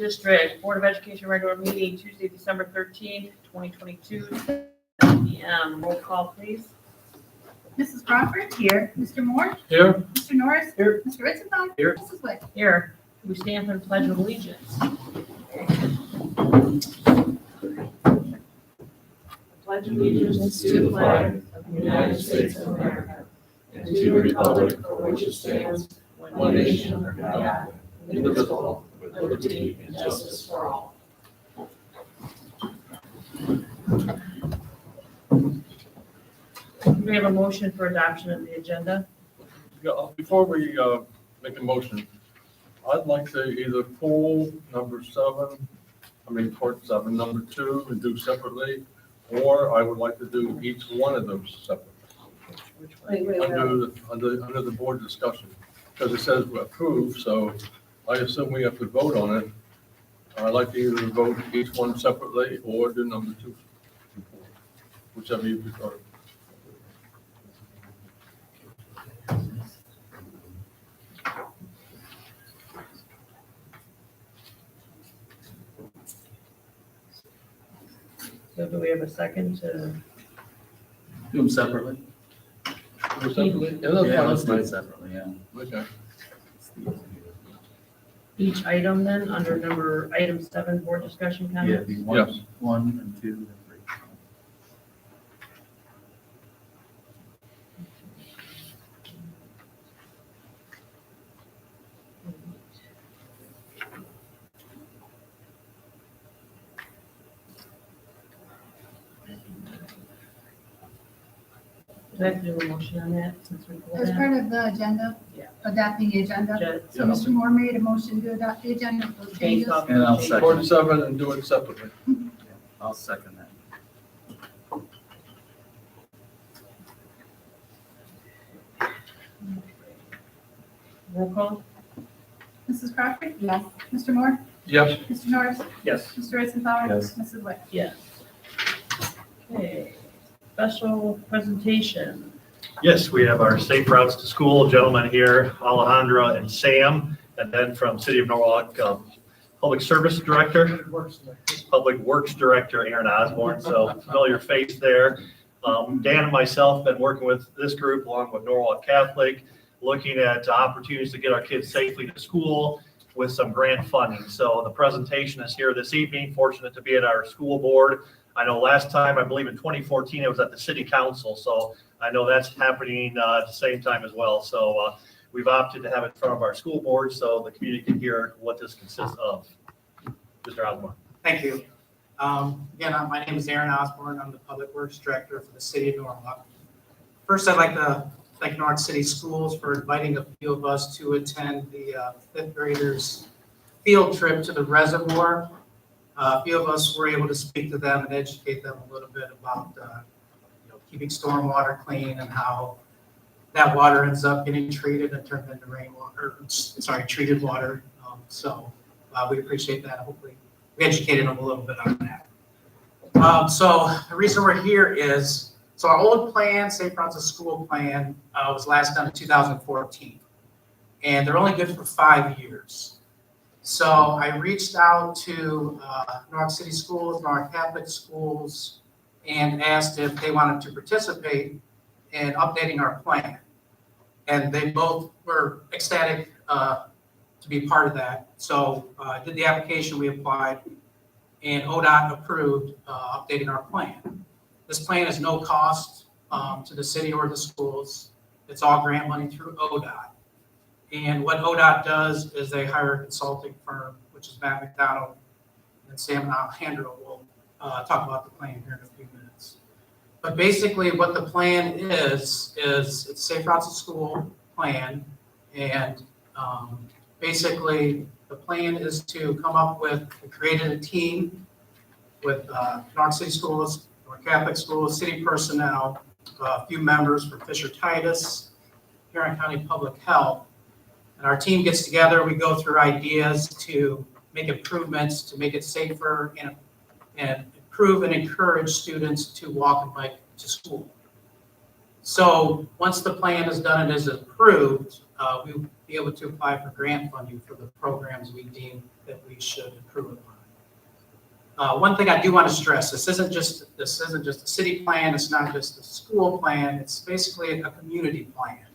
District Board of Education regular meeting Tuesday, December 13th, 2022, 7 p.m. Roll call, please. Mrs. Crawford? Here. Mr. Moore? Here. Mr. Norris? Here. Mr. Ritzenbaum? Here. Mrs. Wick? Here, we stand for the Pledge of Allegiance. Pledge allegiance to the flag of the United States of America and to the republic for which it stands, one nation under God, indivisible, with liberty and justice for all. Do we have a motion for adoption of the agenda? Yeah, before we make a motion, I'd like to either pull part 7, number 2, and do separately, or I would like to do each one of those separately. Which one? Under the board discussion, because it says approve, so I assume we have to vote on it. I'd like to either vote each one separately or do number 2, whichever you prefer. So do we have a second to? Do them separately? Separately? Yeah, that's Yeah, fine. let's do it separately, yeah. Okay. Each item then, under item 7, board discussion Yeah, comments? be Yes. one and 2 and 3. Do I have to do a motion on that since we pulled As that? part of the agenda, Yeah. adopting the agenda. So Yeah. Mr. Moore made a motion to adopt the agenda with those Based changes. off And I'll the second. Part 7 and do it separately. I'll second that. roll call? Mrs. Crawford? Yes. Mr. Moore? Yes. Mr. Norris? Yes. Mr. Ritzenbaum? Yes. Mrs. Wick? Yes. Okay, special presentation. Yes, we have our Safe Routes to School gentlemen here, Alejandra and Sam, and then from City of Norwalk, Public Works Director Aaron Osborne, so familiar face there. Dan and myself have been working with this group along with Norwalk Catholic, looking at opportunities to get our kids safely to school with some grant funding. So the presentation is here this evening, fortunate to be at our school board. I know last time, I believe in 2014, it was at the city council, so I know that's happening at the same time as well. So we've opted to have it in front of our school board so the community can hear what this consists of. Mr. Osborne. Thank you. Again, my name is Aaron Osborne. I'm the Public Works Director for the City of Norwalk. First, I'd like to thank Norwalk City Schools for inviting a few of us to attend the fifth graders field trip to the reservoir. A few of us were able to speak to them and educate them a little bit about keeping stormwater clean and how that water ends up getting treated and turned into treated water. We appreciate that. Hopefully we educated them a little bit on that. So the reason we're here is, so our old plan, Safe Routes to School plan, was last done in 2014. And they're only good for 5 years. So I reached out to Norwalk City Schools, Norwalk Catholic Schools, and asked if they wanted to participate in updating our plan. And they both were ecstatic to be part of that. So I did the application, we applied, and ODOT approved updating our plan. This plan is no cost to the city or the schools. It's all grant money through ODOT. And what ODOT does is they hire a consulting firm, which is Matt McDonald, and Sam and Alejandro will talk about the plan here in a few minutes. But basically what the plan is it's a Safe Routes to School plan. And basically the plan is to come up with, we created a team with Norwalk City Schools, Norwalk Catholic Schools, city personnel, a few members from Fisher Titus, Huron County Public Health. And our team gets together, we go through ideas to make improvements, to make it safer and improve and encourage students to walk and bike to school. So once the plan is done and is approved, we'll be able to apply for grant funding for the programs we deem that we should improve upon. One thing I do want to stress, this isn't just a city plan, it's not just a school plan, it's basically a community plan.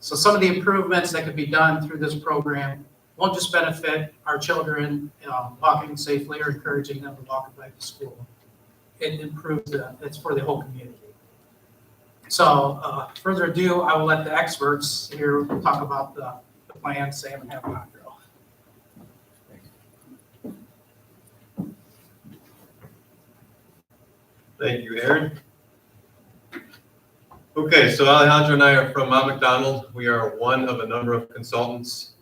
So some of the improvements that could be done through this program won't just benefit our children walking safely or encouraging them to walk back to school. It improves it's for the whole community. So further ado, I will let the experts here talk about the plan, Sam and Heather. Thank you, Aaron. Okay, so Alejandro and I are from Mount McDonald. We are one of a number of consultants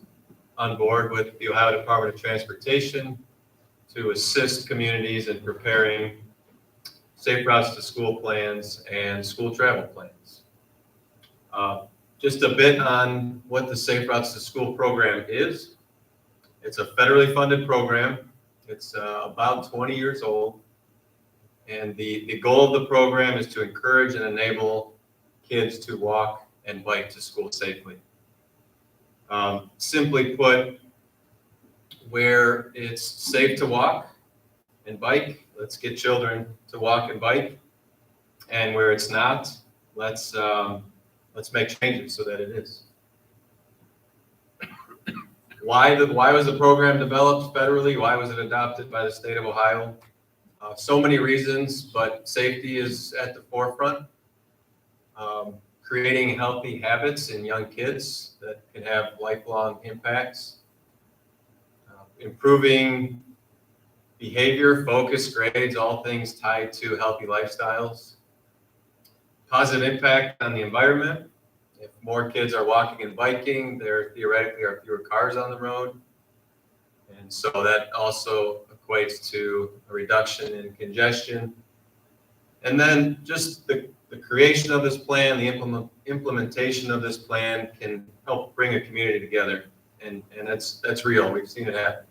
on board with the Ohio Department of Transportation to assist communities in preparing safe routes to school plans and school travel plans. Just a bit on what the Safe Routes to School program is. It's a federally funded program. It's about 20 years old. And the goal of the program is to encourage and enable kids to walk and bike to school safely. Simply put, where it's safe to walk and bike, let's get children to walk and bike. And where it's not, let's make changes so that it is. Why was the program developed federally? Why was it adopted by the state of Ohio? So many reasons, but safety is at the forefront. Creating healthy habits in young kids that can have lifelong impacts. Improving behavior, focus, grades, all things tied to healthy lifestyles. Positive impact on the environment. If more kids are walking and biking, there theoretically are fewer cars on the road. And so that also equates to a reduction in congestion. And then just the creation of this plan, the implementation of this plan can help bring a community together. And that's real. We've seen it happen.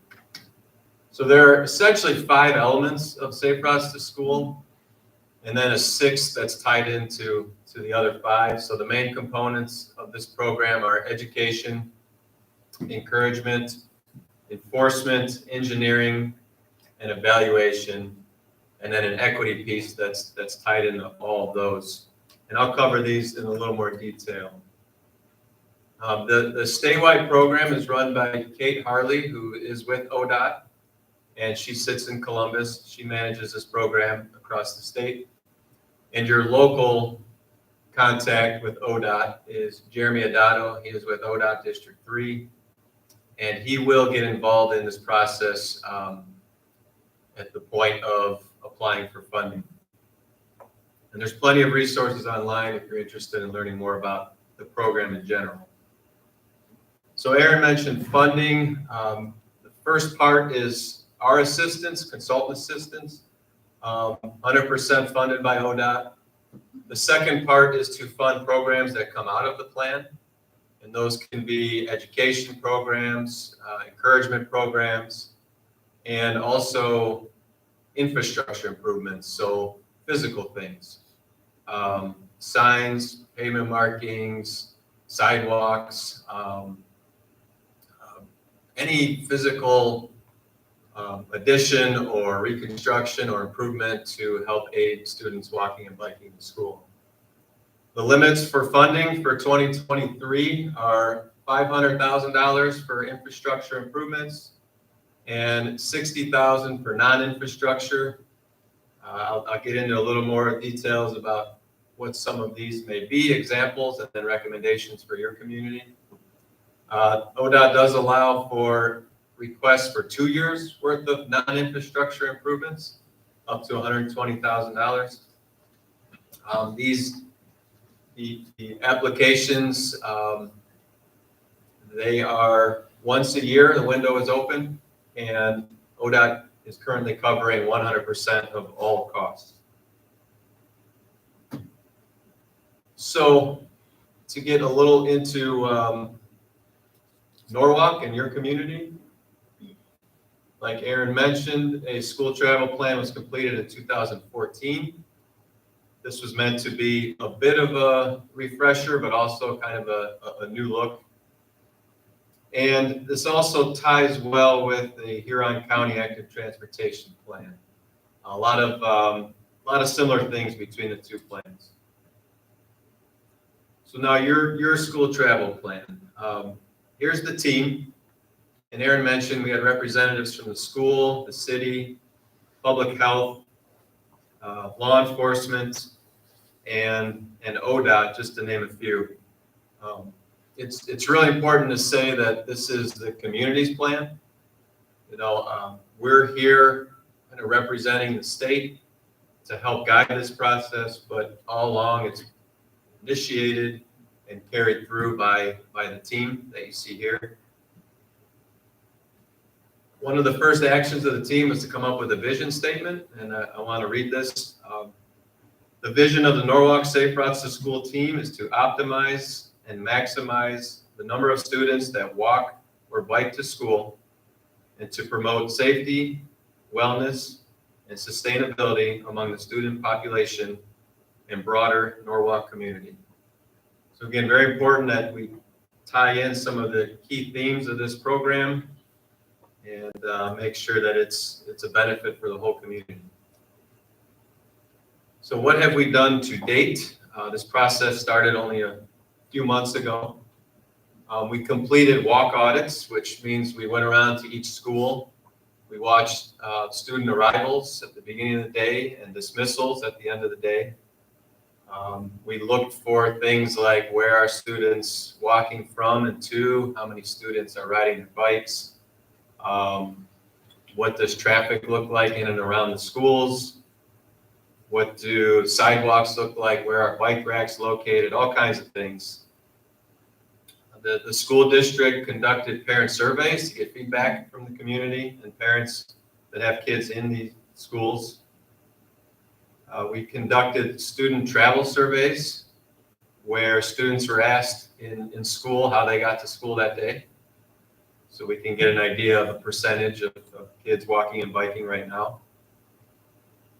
So there are essentially 5 elements of Safe Routes to School, and then a 6th that's tied into the other 5. So the main components of this program are education, encouragement, enforcement, engineering, and evaluation, and then an equity piece that's tied into all of those. And I'll cover these in a little more detail. The statewide program is run by Kate Harley, who is with ODOT, and she sits in Columbus. She manages this program across the state. And your local contact with ODOT is Jeremy Adato. He is with ODOT District 3, and he will get involved in this process at the point of applying for funding. And there's plenty of resources online if you're interested in learning more about the program in general. So Aaron mentioned funding. The first part is our assistance, consultant assistance, 100% funded by ODOT. The second part is to fund programs that come out of the plan. And those can be education programs, encouragement programs, and also infrastructure improvements, so physical things. Signs, pavement markings, sidewalks, any physical addition or reconstruction or improvement to help aid students walking and biking to school. The limits for funding for 2023 are $500,000 for infrastructure improvements and $60,000 for non-infrastructure. I'll get into a little more details about what some of these may be, examples, and then recommendations for your community. ODOT does allow for requests for 2 years worth of non-infrastructure improvements, up to $120,000. The applications, they are once a year, the window is open, and ODOT is currently covering 100% of all costs. So to get a little into Norwalk and your community, like Aaron mentioned, a school travel plan was completed in 2014. This was meant to be a bit of a refresher, but also kind of a new look And this also ties well with the Huron County Active Transportation Plan. A lot of similar things between the two plans. So now your school travel plan. Here's the team. And Aaron mentioned we had representatives from the school, the city, public health, law enforcement, and ODOT, just to name a few. It's really important to say that this is the community's plan. You know, we're here kind of representing the state to help guide this process, but all along it's initiated and carried through by the team that you see here. One of the first actions of the team was to come up with a vision statement, and I want to read this. The vision of the Norwalk Safe Routes to School team is to optimize and maximize the number of students that walk or bike to school and to promote safety, wellness, and sustainability among the student population and broader Norwalk community. So again, very important that we tie in some of the key themes of this program and make sure that it's a benefit for the whole community. So what have we done to date? This process started only a few months ago. We completed walk audits, which means we went around to each school. We watched student arrivals at the beginning of the day and dismissals at the end of the day. We looked for things like where are students walking from and to, how many students are riding their bikes, what does traffic look like in and around the schools, what do sidewalks look like, where are bike racks located, all kinds of things. The school district conducted parent surveys to get feedback from the community and parents that have kids in these schools. We conducted student travel surveys where students were asked in school how they got to school that day. So we can get an idea of a percentage of kids walking and biking right now.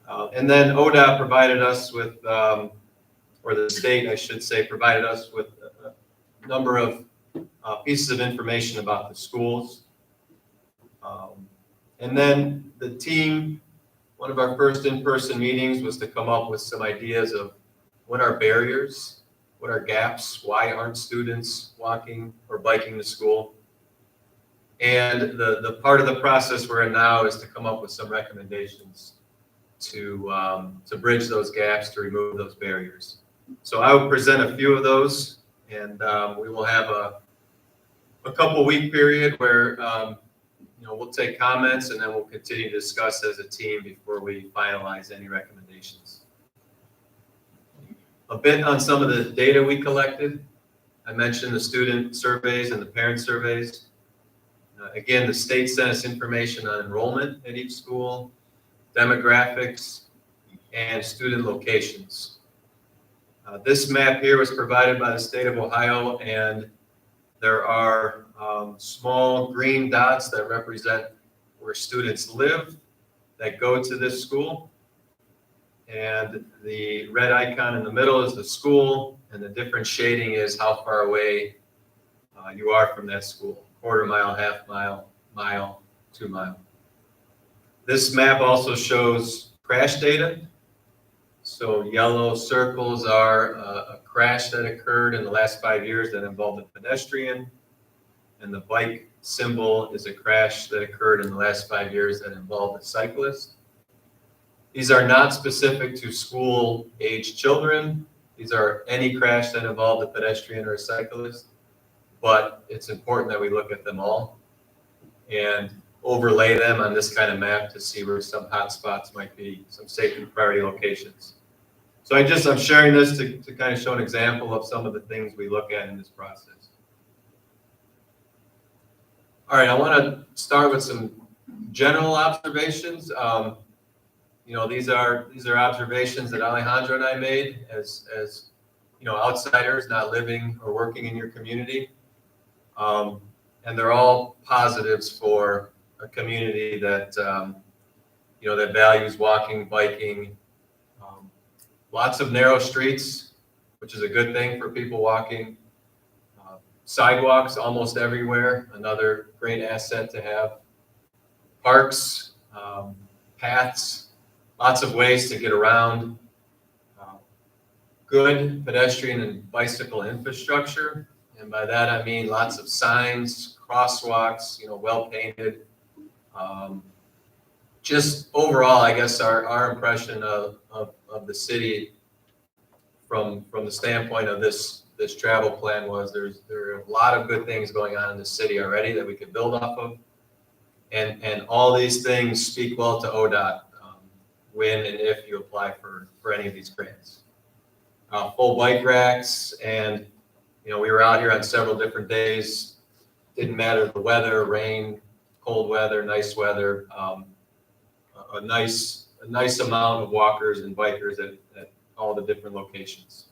And then ODOT provided us with, or the state, I should say, provided us with a number of pieces of information about the schools. And then the team, one of our first in-person meetings was to come up with some ideas of what are barriers, what are gaps, why aren't students walking or biking to school? And the part of the process we're in now is to come up with some recommendations to bridge those gaps, to remove those barriers. So I will present a few of those, and we will have a couple week period where we'll take comments and then we'll continue to discuss as a team before we finalize any recommendations. A bit on some of the data we collected. I mentioned the student surveys and the parent surveys. Again, the state sent us information on enrollment at each school, demographics, and student locations. This map here was provided by the state of Ohio, and there are small green dots that represent where students live that go to this school. And the red icon in the middle is the school, and the different shading is how far away you are from that school. Quarter mile, half mile, mile, 2 mile. This map also shows crash data. So yellow circles are a crash that occurred in the last 5 years that involved a pedestrian. And the bike symbol is a crash that occurred in the last 5 years that involved a cyclist. These are not specific to school-age children. These are any crash that involved a pedestrian or a cyclist. But it's important that we look at them all and overlay them on this kind of map to see where some hot spots might be, some safety priority locations. So I'm sharing this to kind of show an example of some of the things we look at in this process. All right, I want to start with some general observations. These are observations that Alejandro and I made as outsiders not living or working in your community. And they're all positives for a community that that values walking, biking. Lots of narrow streets, which is a good thing for people walking. Sidewalks almost everywhere, another great asset to have. Parks, paths, lots of ways to get around. Good pedestrian and bicycle infrastructure. And by that, I mean lots of signs, crosswalks, well painted. Just overall, I guess our impression of the city from the standpoint of this travel plan was there are a lot of good things going on in the city already that we could build off of. And all these things speak well to ODOT when and if you apply for any of these grants. Full bike racks, and we were out here on several different days. Didn't matter the weather, rain, cold weather, nice weather. A nice amount of walkers and bikers at all the different locations.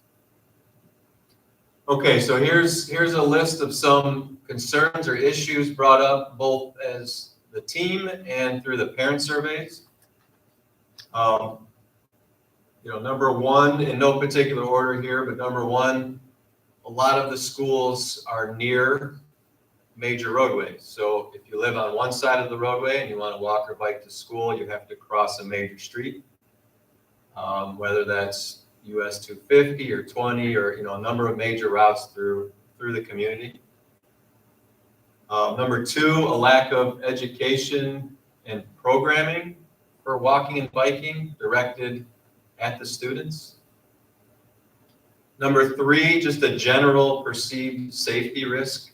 Okay, so here's a list of some concerns or issues brought up both as the team and through the parent surveys. Number one, in no particular order here, but number one, a lot of the schools are near major roadways. So if you live on one side of the roadway and you want to walk or bike to school, you have to cross a major street, whether that's US 250 or 20 or a number of major routes through the community. Number two, a lack of education and programming for walking and biking directed at the students. Number three, just a general perceived safety risk.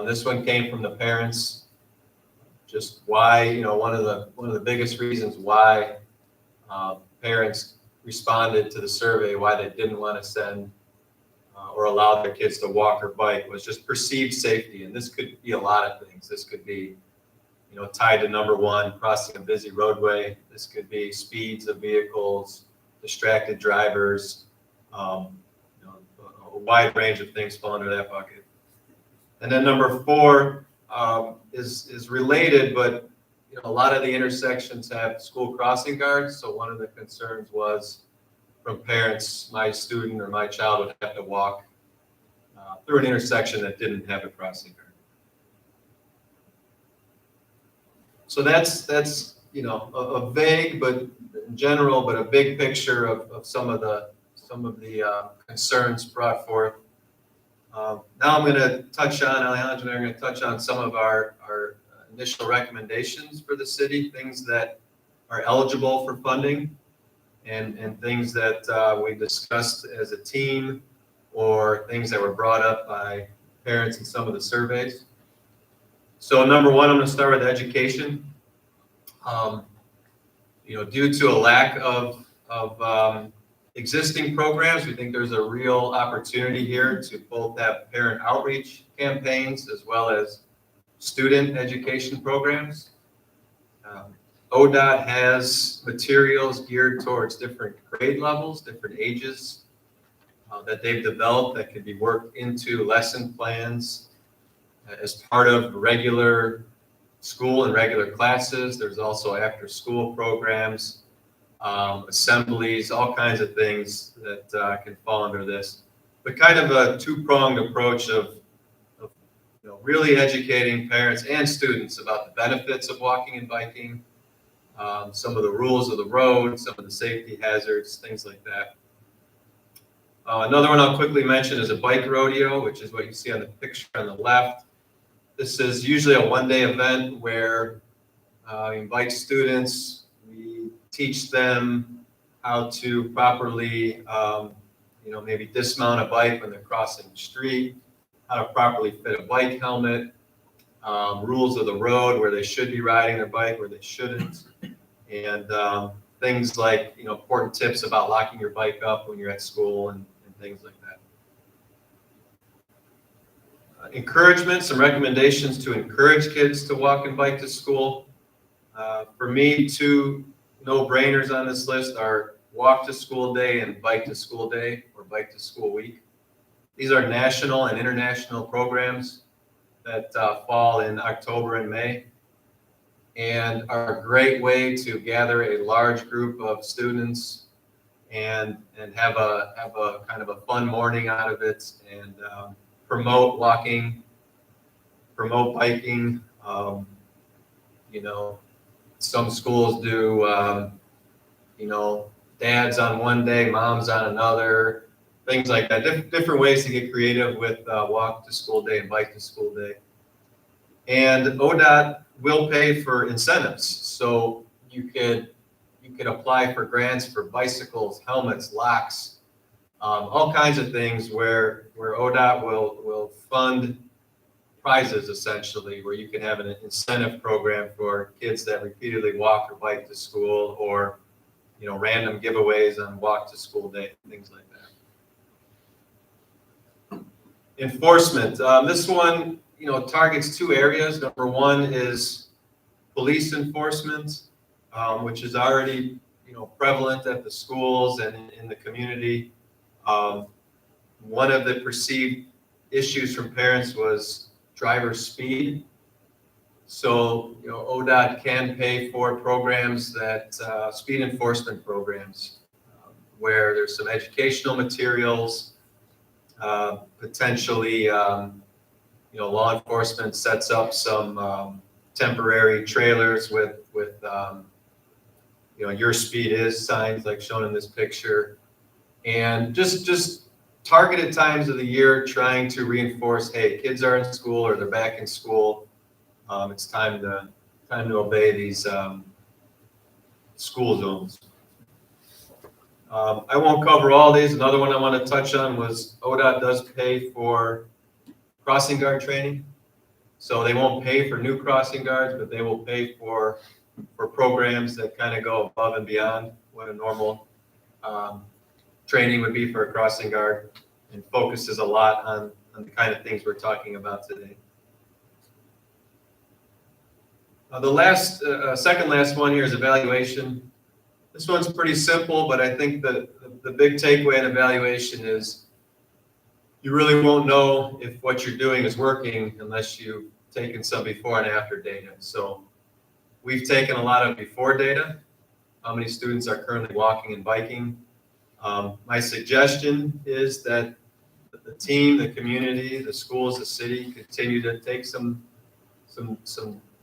This one came from the parents. Just why, one of the biggest reasons why parents responded to the survey, why they didn't want to send or allow their kids to walk or bike was just perceived safety. And this could be a lot of things. This could be, tied to number one, crossing a busy roadway. This could be speeds of vehicles, distracted drivers, a wide range of things fall under that bucket. And then number four is related, but a lot of the intersections have school crossing guards. So one of the concerns was from parents, my student or my child would have to walk through an intersection that didn't have a crossing guard. So that's a vague but general, but a big picture of some of the concerns brought forth. Now I'm going to touch on, Alejandro and I are going to touch on some of our initial recommendations for the city, things that are eligible for funding and things that we discussed as a team or things that were brought up by parents in some of the surveys. So number one, I'm going to start with education. Due to a lack of existing programs, we think there's a real opportunity here to both have parent outreach campaigns as well as student education programs. ODOT has materials geared towards different grade levels, different ages that they've developed that can be worked into lesson plans as part of regular school and regular classes. There's also after school programs, assemblies, all kinds of things that can fall under this. But kind of a two-pronged approach of really educating parents and students about the benefits of walking and biking, some of the rules of the road, some of the safety hazards, things like that. Another one I'll quickly mention is a bike rodeo, which is what you see on the picture on the left. This is usually a one-day event where we invite students, we teach them how to properly, maybe dismount a bike when they're crossing the street, how to properly fit a bike helmet, rules of the road, where they should be riding their bike, where they shouldn't, and things like, important tips about locking your bike up when you're at school and things like that. Encouragement, some recommendations to encourage kids to walk and bike to school. For me, two no-brainers on this list are walk to school day and bike to school day or bike to school week. These are national and international programs that fall in October and May and are a great way to gather a large group of students and have a kind of a fun morning out of it and promote walking, promote biking. You know, some schools do, you know, dads on one day, moms on another, things like that. Different ways to get creative with walk to school day and bike to school day. And ODOT will pay for incentives. So you could apply for grants for bicycles, helmets, locks, all kinds of things where ODOT will fund prizes essentially, where you can have an incentive program for kids that repeatedly walk or bike to school, or, you know, random giveaways on walk to school day, things like that. Enforcement. This one, you know, targets two areas. Number one is police enforcement, which is already, you know, prevalent at the schools and in the community. One of the perceived issues from parents was driver speed. So, you know, ODOT can pay for programs that, speed enforcement programs, where there's some educational materials, potentially, you know, law enforcement sets up some temporary trailers with you know, your speed is signs like shown in this picture, and just targeted times of the year trying to reinforce, hey, kids are in school or they're back in school. It's time to obey these school zones. I won't cover all these. Another one I want to touch on was ODOT does pay for crossing guard training. So they won't pay for new crossing guards, but they will pay for programs that kind of go above and beyond what a normal training would be for a crossing guard, and focuses a lot on the kind of things we're talking about today. The last, second last one here is evaluation. This one's pretty simple, but I think the big takeaway in evaluation is you really won't know if what you're doing is working unless you've taken some before and after data. So we've taken a lot of before data, how many students are currently walking and biking. My suggestion is that the team, the community, the schools, the city continue to take some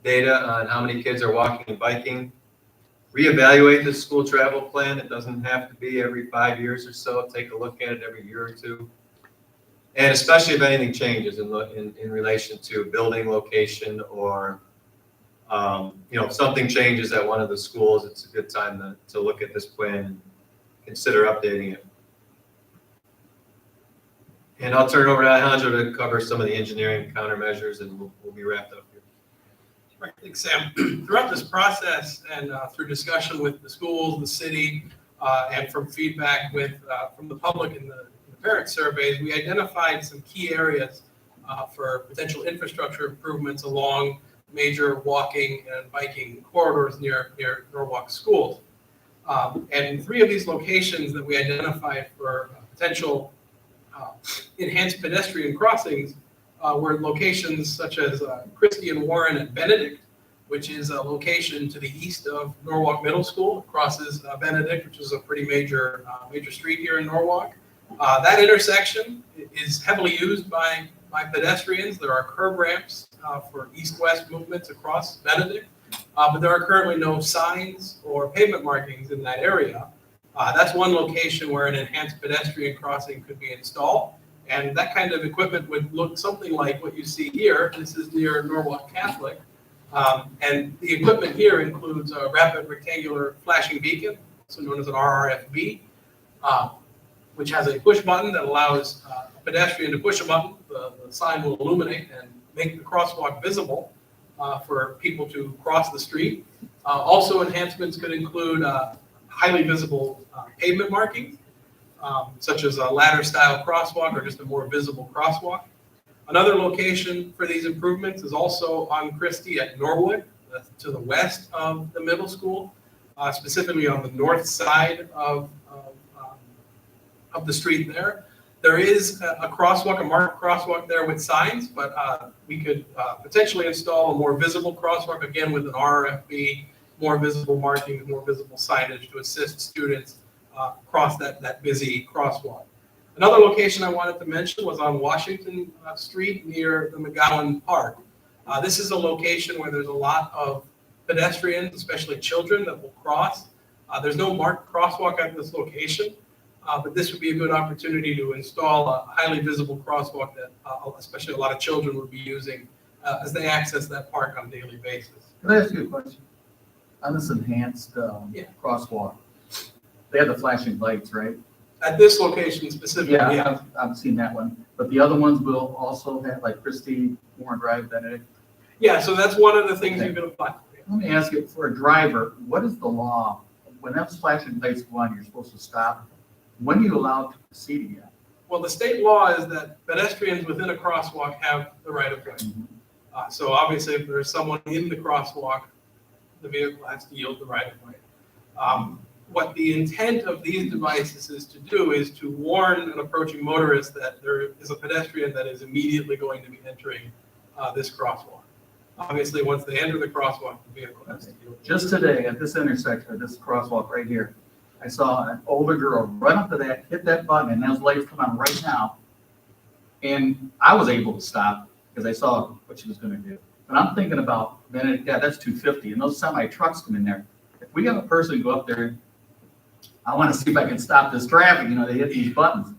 data on how many kids are walking and biking. Reevaluate the school travel plan. It doesn't have to be every 5 years or so. Take a look at it every year or two. And especially if anything changes in relation to building location, or you know, if something changes at one of the schools, it's a good time to look at this plan and consider updating it. And I'll turn it over to Alejandro to cover some of the engineering countermeasures, and we'll be wrapped up here. Right, thanks, Sam. Throughout this process and through discussion with the schools, the city, and from feedback from the public and the parent surveys, we identified some key areas for potential infrastructure improvements along major walking and biking corridors near Norwalk schools. And 3 of these locations that we identified for potential enhanced pedestrian crossings were locations such as Christie and Warren and Benedict, which is a location to the east of Norwalk Middle School. It crosses Benedict, which is a pretty major street here in Norwalk. That intersection is heavily used by pedestrians. There are curb ramps for east-west movements across Benedict, but there are currently no signs or pavement markings in that area. That's one location where an enhanced pedestrian crossing could be installed, and that kind of equipment would look something like what you see here. This is near Norwalk Catholic, and the equipment here includes a rapid rectangular flashing beacon, also known as an RRFB, which has a push button that allows a pedestrian to push a button. The sign will illuminate and make the crosswalk visible for people to cross the street. Also, enhancements could include highly visible pavement markings, such as a ladder-style crosswalk or just a more visible crosswalk. Another location for these improvements is also on Christie at Norwood, to the west of the middle school, specifically on the north side of the street there. There is a crosswalk, a marked crosswalk there with signs, but we could potentially install a more visible crosswalk, again with an RFB, more visible markings, more visible signage to assist students cross that busy crosswalk. Another location I wanted to mention was on Washington Street near the McGowan Park. This is a location where there's a lot of pedestrians, especially children, that will cross. There's no marked crosswalk at this location, but this would be a good opportunity to install a highly visible crosswalk that especially a lot of children would be using as they access that park on a daily basis. Can I ask you a question? On this enhanced Yeah. crosswalk, they have the flashing lights, right? At this location specifically, Yeah, yeah. I've seen that one. But the other ones will also have, like Christie, Warren Drive, Benedict. Yeah, so that's one of the things you can apply. Let me ask you, for a driver, what is the law? When those flashing lights go on, you're supposed to stop. When are you allowed to proceed again? Well, the state law is that pedestrians within a crosswalk have the right of way. So obviously, if there's someone in the crosswalk, the vehicle has to yield the right of way. What the intent of these devices is to do is to warn an approaching motorist that there is a pedestrian that is immediately going to be entering this crosswalk. Obviously, once they enter the crosswalk, the vehicle has to yield. Just today, at this intersection, at this crosswalk right here, I saw an older girl run up to that, hit that button, and those lights come on right now. And I was able to stop because I saw what she was gonna do. But I'm thinking about, man, yeah, that's 250, and those semi trucks come in there. If we have a person go up there, I wanna see if I can stop this traffic, they hit these buttons.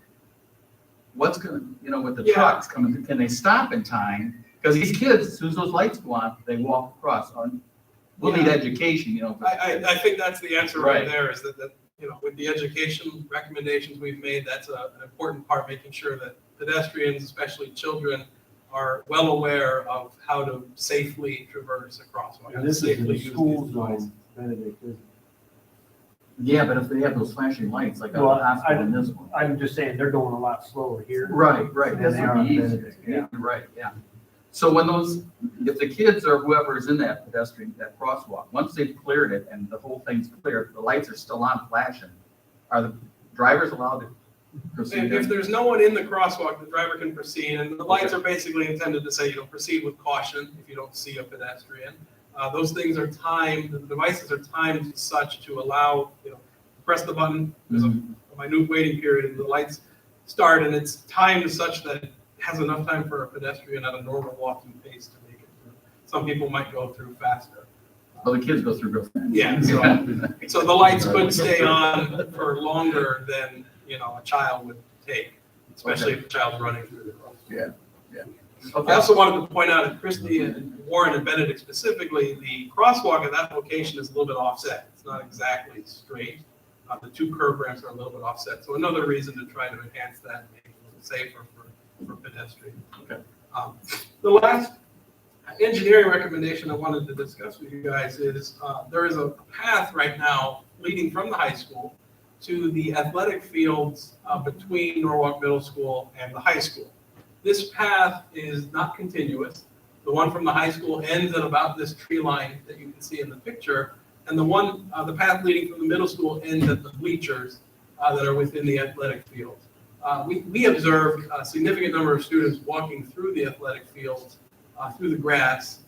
What's gonna, with the Yeah. trucks coming, can they stop in time? Because these kids, as soon as those lights go on, they walk across. We'll need education, I think that's the answer right Right. there, is that with the education recommendations we've made, that's an important part, making sure that pedestrians, especially children, are well aware of how to safely traverse a crosswalk. how to This is safely in use these school devices. zone, Benedict, isn't it? Yeah, but if they have those flashing lights, like at the Well, hospital in this one. I'm just saying, they're going a lot slower here. Right, than that's they what are in the easy. Benedict, yeah. You're right, yeah. So when if the kids or whoever is in that pedestrian, that crosswalk, once they've cleared it and the whole thing's clear, the lights are still on flashing, are the drivers allowed to proceed? If there's no one in the crosswalk, the driver can proceed, and the lights are basically intended to say, proceed with caution if you don't see a pedestrian. Those things are timed, the devices are timed such to allow, press the button, there's a minute waiting period, and the lights start, and it's timed such that it has enough time for a pedestrian at a normal walking pace to make it through. Some people might go through faster. Well, the kids go through real fast. Yeah, so the lights could stay on for longer than, a child would take, especially if the child's running through the crosswalk. I Okay. also wanted to point out at Christie and Warren and Benedict specifically, the crosswalk at that location is a little bit offset. It's not exactly straight. The two curb ramps are a little bit offset. So another reason to try to enhance that and make it a little safer for pedestrians. Okay. The last engineering recommendation I wanted to discuss with you guys is there is a path right now leading from the high school to the athletic fields between Norwalk Middle School and the high school. This path is not continuous. The one from the high school ends at about this tree line that you can see in the picture. And the path leading from the middle school ends at the bleachers that are within the athletic fields. We observed a significant number of students walking through the athletic fields, through the grass.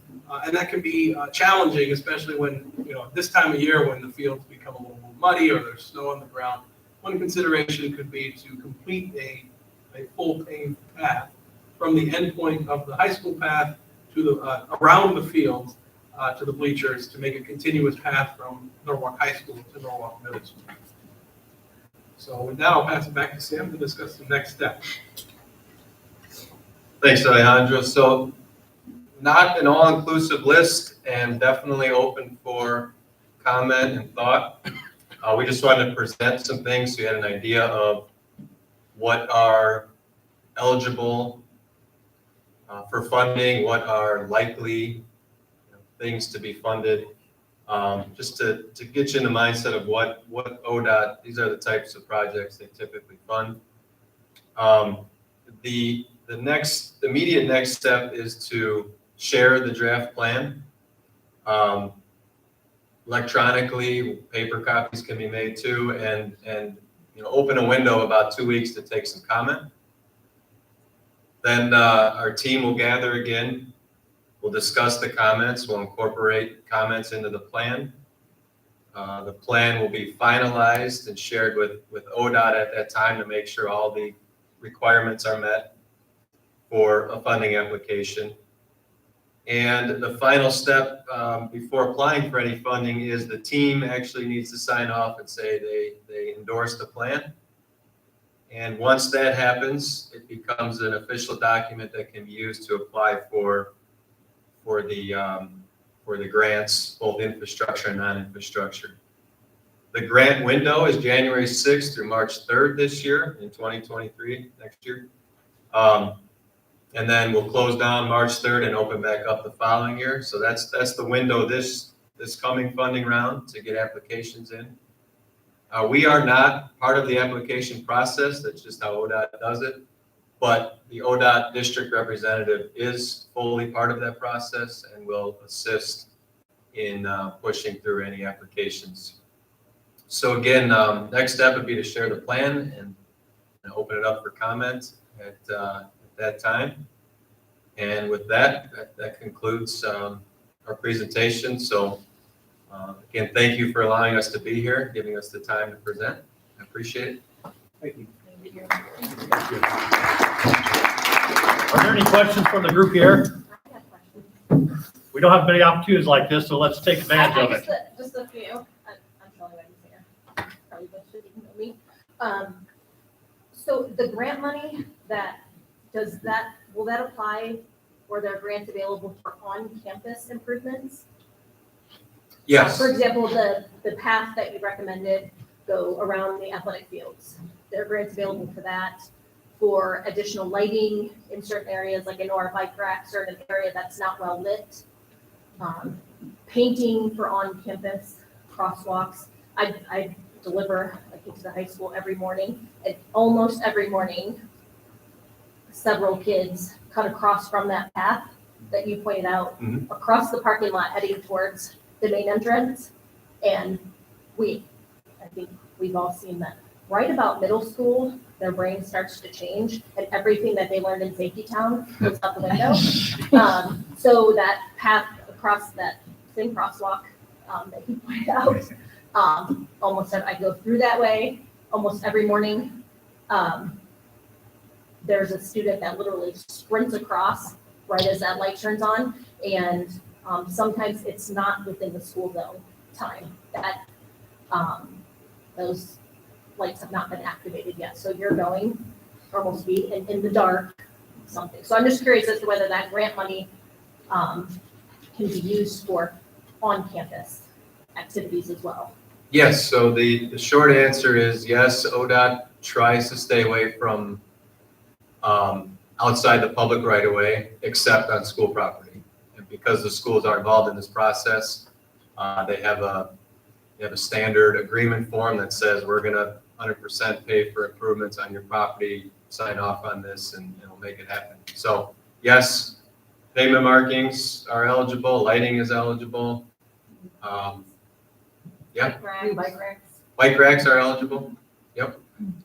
And that can be challenging, especially when, this time of year when the fields become a little more muddy or there's snow on the ground. One consideration could be to complete a full paved path from the end point of the high school path to the around the fields to the bleachers to make a continuous path from Norwalk High School to Norwalk Middle School. So with that, I'll pass it back to Sam to discuss the next step. Thanks, Alejandro. So not an all-inclusive list and definitely open for comment and thought. We just wanted to present some things so you had an idea of what are eligible for funding, what are likely things to be funded, just to get you in the mindset of what ODOT, these are the types of projects they typically fund. The immediate next step is to share the draft plan. Electronically, paper copies can be made too, and open a window about 2 weeks to take some comment. Then our team will gather again. We'll discuss the comments. We'll incorporate comments into the plan. The plan will be finalized and shared with ODOT at that time to make sure all the requirements are met for a funding application. And the final step before applying for any funding is the team actually needs to sign off and say they endorse the plan. And once that happens, it becomes an official document that can be used to apply for the grants, both infrastructure and non-infrastructure. The grant window is January 6th through March 3rd this year in 2023, next year. And then we'll close down March 3rd and open back up the following year. So that's the window this coming funding round to get applications in. We are not part of the application process. That's just how ODOT does it. But the ODOT district representative is fully part of that process and will assist in pushing through any applications. So again, next step would be to share the plan and open it up for comment at that time. And with that concludes our presentation. So again, thank you for allowing us to be here, giving us the time to present. I appreciate it. Thank you. Are there any questions from the group here? We don't have many opportunities like this, so let's take advantage of it. Just a few. I'm Shelley here. Probably most of you know me. So the grant money will that apply? Were there grants available for on-campus improvements? Yes. For example, the path that you recommended go around the athletic fields. There are grants available for that, for additional lighting in certain areas, like in our bike racks or in an area that's not well lit. Painting for on-campus crosswalks. I deliver a kid to the high school every morning, and almost every morning, several kids cut across from that path that you pointed out, across the parking lot heading towards the main entrance. And I think we've all seen that. Right about middle school, their brain starts to change and everything that they learned in Safety Town goes out the window. So that path across that same crosswalk that he pointed out, I go through that way almost every morning. There's a student that literally sprints across right as that light turns on, and sometimes it's not within the school zone time that those lights have not been activated yet. So you're going normal speed and in the dark, something. So I'm just curious as to whether that grant money can be used for on-campus activities as well. Yes, so the short answer is yes, ODOT tries to stay away from outside the public right of way, except on school property. And because the schools are involved in this process, they have a standard agreement form that says we're gonna 100% pay for improvements on your property, sign off on this, and we'll make it happen. So yes, pavement markings are eligible, lighting is eligible. Yeah. Bike racks are eligible. Yep.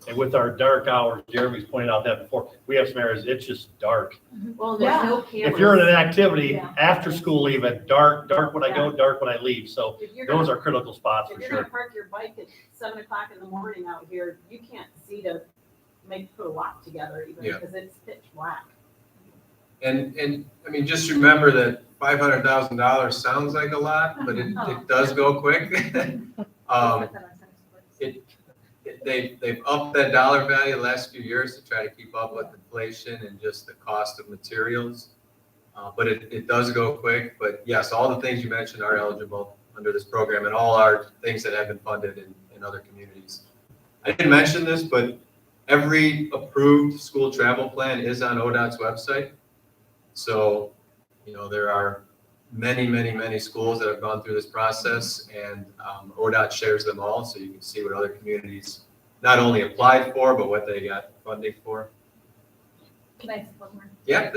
And with our dark hours, Jeremy's pointed out that before, we have some areas, it's just dark. Well, there's no cameras. If you're in an activity Yeah. after school even, dark when I go, dark when I leave. So If you're those gonna, are critical spots if for you're sure. gonna park your bike at 7 o'clock in the morning out here, you can't see to put a lock together even Yeah. because it's pitch black. And I mean, just remember that $500,000 sounds like a lot, but it does go quick. They've upped that dollar value the last few years to try to keep up with inflation and just the cost of materials. But it does go quick. But yes, all the things you mentioned are eligible under this program, and all are things that have been funded in other communities. I didn't mention this, but every approved school travel plan is on ODOT's website. So, there are many schools that have gone through this process, and ODOT shares them all, so you can see what other communities not only applied for, but what they got funding for. Can I ask one more? Yeah.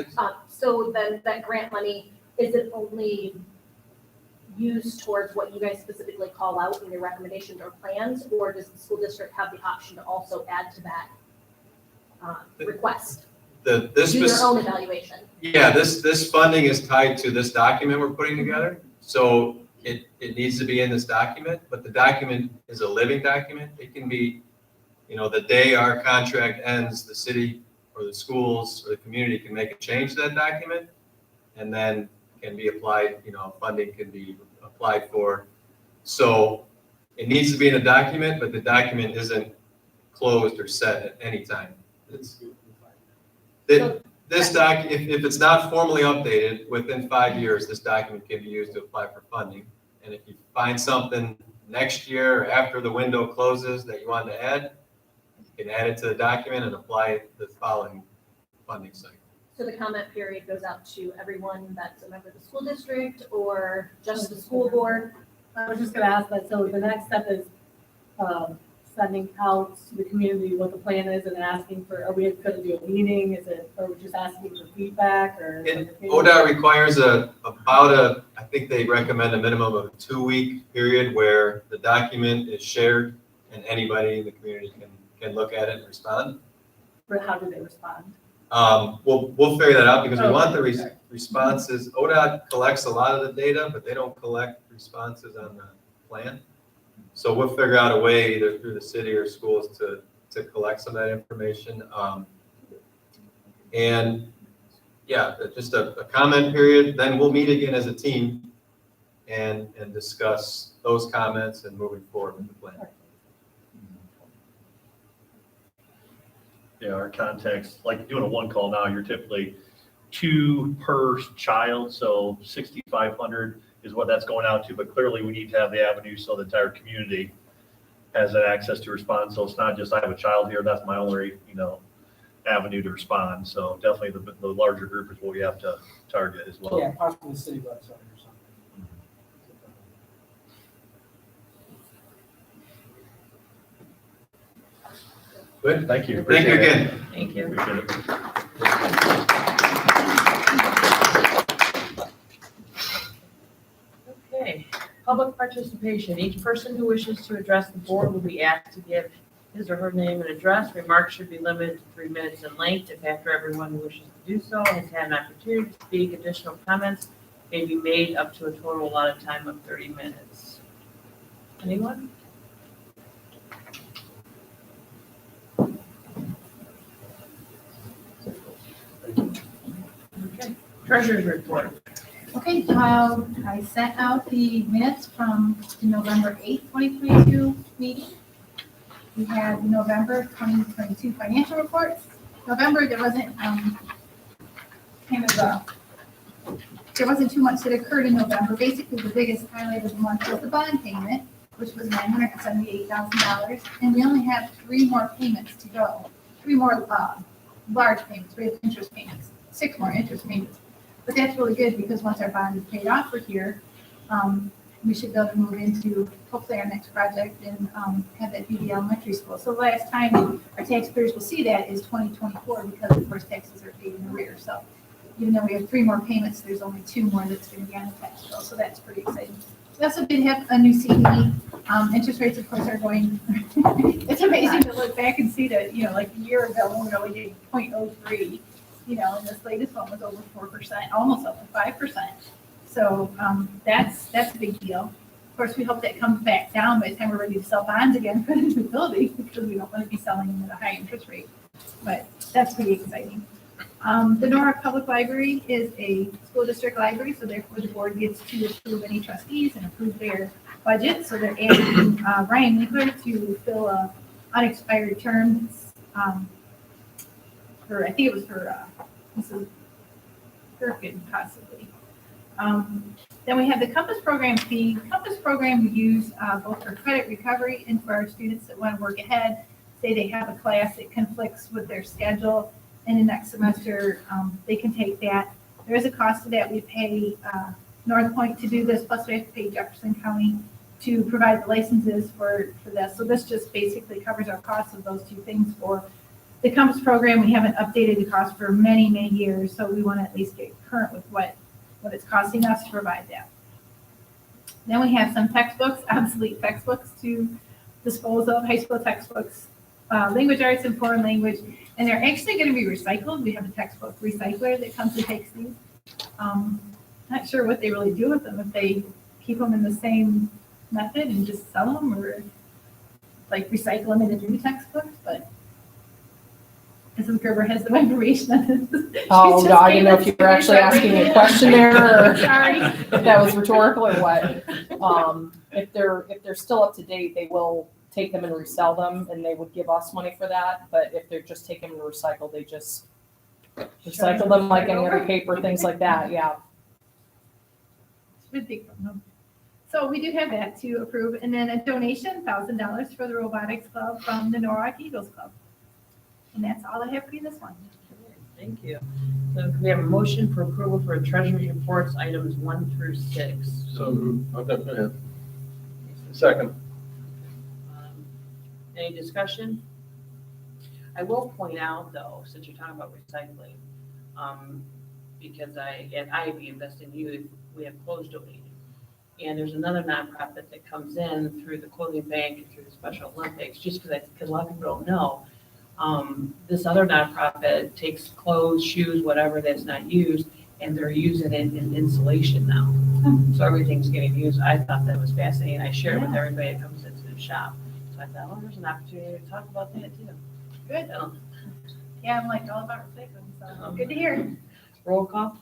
So then that grant money, is it only used towards what you guys specifically call out in your recommendations or plans, or does the school district have the option to also add to that request? Do their own evaluation? Yeah, this funding is tied to this document we're putting together. So it needs to be in this document, but the document is a living document. It can be, the day our contract ends, the city or the schools or the community can make a change to that document, and then can be applied, funding can be applied for. So it needs to be in a document, but the document isn't closed or set at any time. If it's not formally updated within 5 years, this document can be used to apply for funding. And if you find something next year or after the window closes that you want to add, you can add it to the document and apply it the following funding cycle. So the comment period goes out to everyone that's a member of the school district or just the school board? I was just gonna ask that, so the next step is, sending out to the community what the plan is and asking for, are we gonna do a meeting? Or we're just asking for feedback or? ODOT requires I think they recommend a minimum of a 2-week period where the document is shared and anybody in the community can look at it and respond. Or how do they respond? We'll figure that out because we want the Okay. responses. ODOT collects a lot of the data, but they don't collect responses on the plan. So we'll figure out a way either through the city or schools to collect some of that information. And yeah, just a comment period. Then we'll meet again as a team and discuss those comments and moving forward with the plan. Yeah, our context, like doing a one call now, you're typically 2 per child, so 6,500 is what that's going out to, but clearly we need to have the avenue so the entire community has that access to respond. So it's not just I have a child here, that's my only, avenue to respond. So definitely the larger group is what we have to target as well. Yeah, possibly the city website or something. Good. Thank you. Thank you Appreciate it. again. Thank you. Appreciate it. Okay, public participation. Each person who wishes to address the board will be asked to give his or her name and address. Remarks should be limited to 3 minutes in length. If after everyone who wishes to do so has had an opportunity to speak, additional comments may be made up to a total allotted time of 30 minutes. Anyone? Okay, treasurer's report. Okay, I sent out the minutes from the November 8th, 2022 meeting. We had the November 2022 financial reports. November, there wasn't there wasn't too much that occurred in November. Basically, the biggest highlight of the month was the bond payment, which was $978,000. And we only have 3 more payments to go. 3 more large payments. We have interest payments, 6 more interest payments. But that's really good because once our bond is paid off for here, we should be able to move into hopefully our next project and have that be the elementary school. So the last time our taxpayers will see that is 2024 because of course taxes are paid in arrears. So even though we have 3 more payments, there's only 2 more that's going to be on the tax bill. So that's pretty exciting. We also did have a new CD. Interest rates, of course, are going. It's amazing to look back and see that, like a year ago, we were only getting 0.03. And this latest one was over 4%, almost up to 5%. So that's a big deal. Of course, we hope that comes back down by the time we're ready to sell bonds again for the new building because we don't want to be selling them at a high interest rate. But that's pretty exciting. The Norwalk Public Library is a school district library, so therefore the board gets to approve any trustees and approve their budget. So they're adding Ryan Winkler to fill a unexpired term. I think it was for Mrs. Gerken, possibly. Then we have the Compass program fee. Compass program we use both for credit recovery and for our students that want to work ahead. Say they have a class that conflicts with their schedule in the next semester, they can take that. There is a cost to that. We pay North Point to do this, plus we have to pay Jefferson County to provide the licenses for this. So this just basically covers our costs of those 2 things for the Compass program. We haven't updated the cost for many, many years, so we want to at least get current with what it's costing us to provide that. Then we have some textbooks, obsolete textbooks to dispose of, high school textbooks, language arts and foreign language, and they're actually going to be recycled. We have a textbook recycler that comes and takes these. Not sure what they really do with them, if they keep them in the same method and just sell them or like recycle them into new textbooks, but Mrs. Gerber has the information on this. Oh, She no, just I didn't know if gave you it were to me actually asking me a separately. question there, or Sorry. if that was rhetorical or what. If they're still up to date, they will take them and resell them, and they would give us money for that. But if they're just taking them to recycle, they just recycle them like any other paper, things like that, yeah. Should take from them. So we do have that to approve, and then a donation, $1,000 for the robotics club from the Norwalk Eagles Club. And that's all I have for you this one. Thank you. So can we have a motion for approval for treasury reports, items 1 through 6? So, okay, go ahead. Second. Any discussion? I will point out though, since you're talking about recycling, because at Ivy Invest in Youth, we have clothes donating. And there's another nonprofit that comes in through the clothing bank and through the Special Olympics, just because a lot of people don't know. This other nonprofit takes clothes, shoes, whatever that's not used, and they're using it in insulation now. So everything's getting used. I thought that was fascinating. I shared with everybody that comes into the shop. So I thought, oh, there's an opportunity to talk about that too. Good. So, Yeah, I'm like all about recycling, so good to hear. roll call?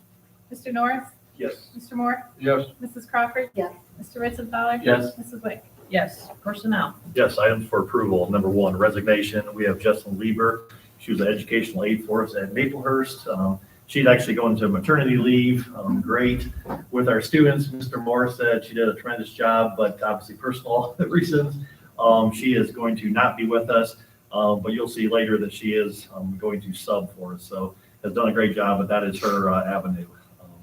Mr. Norris? Yes. Mr. Moore? Yes. Mrs. Crawford? Yes. Mr. Ritzenthaler? Yes. Mrs. Wick? Yes. Personnel? Yes, items for approval. Number 1, resignation. We have Jessalyn Lieber. She was an educational aide for us at Maplehurst. She's actually going to maternity leave. Great with our students. Mr. Moore said she did a tremendous job, but obviously personal reasons. She is going to not be with us, but you'll see later that she is going to sub for us. So has done a great job, but that is her avenue.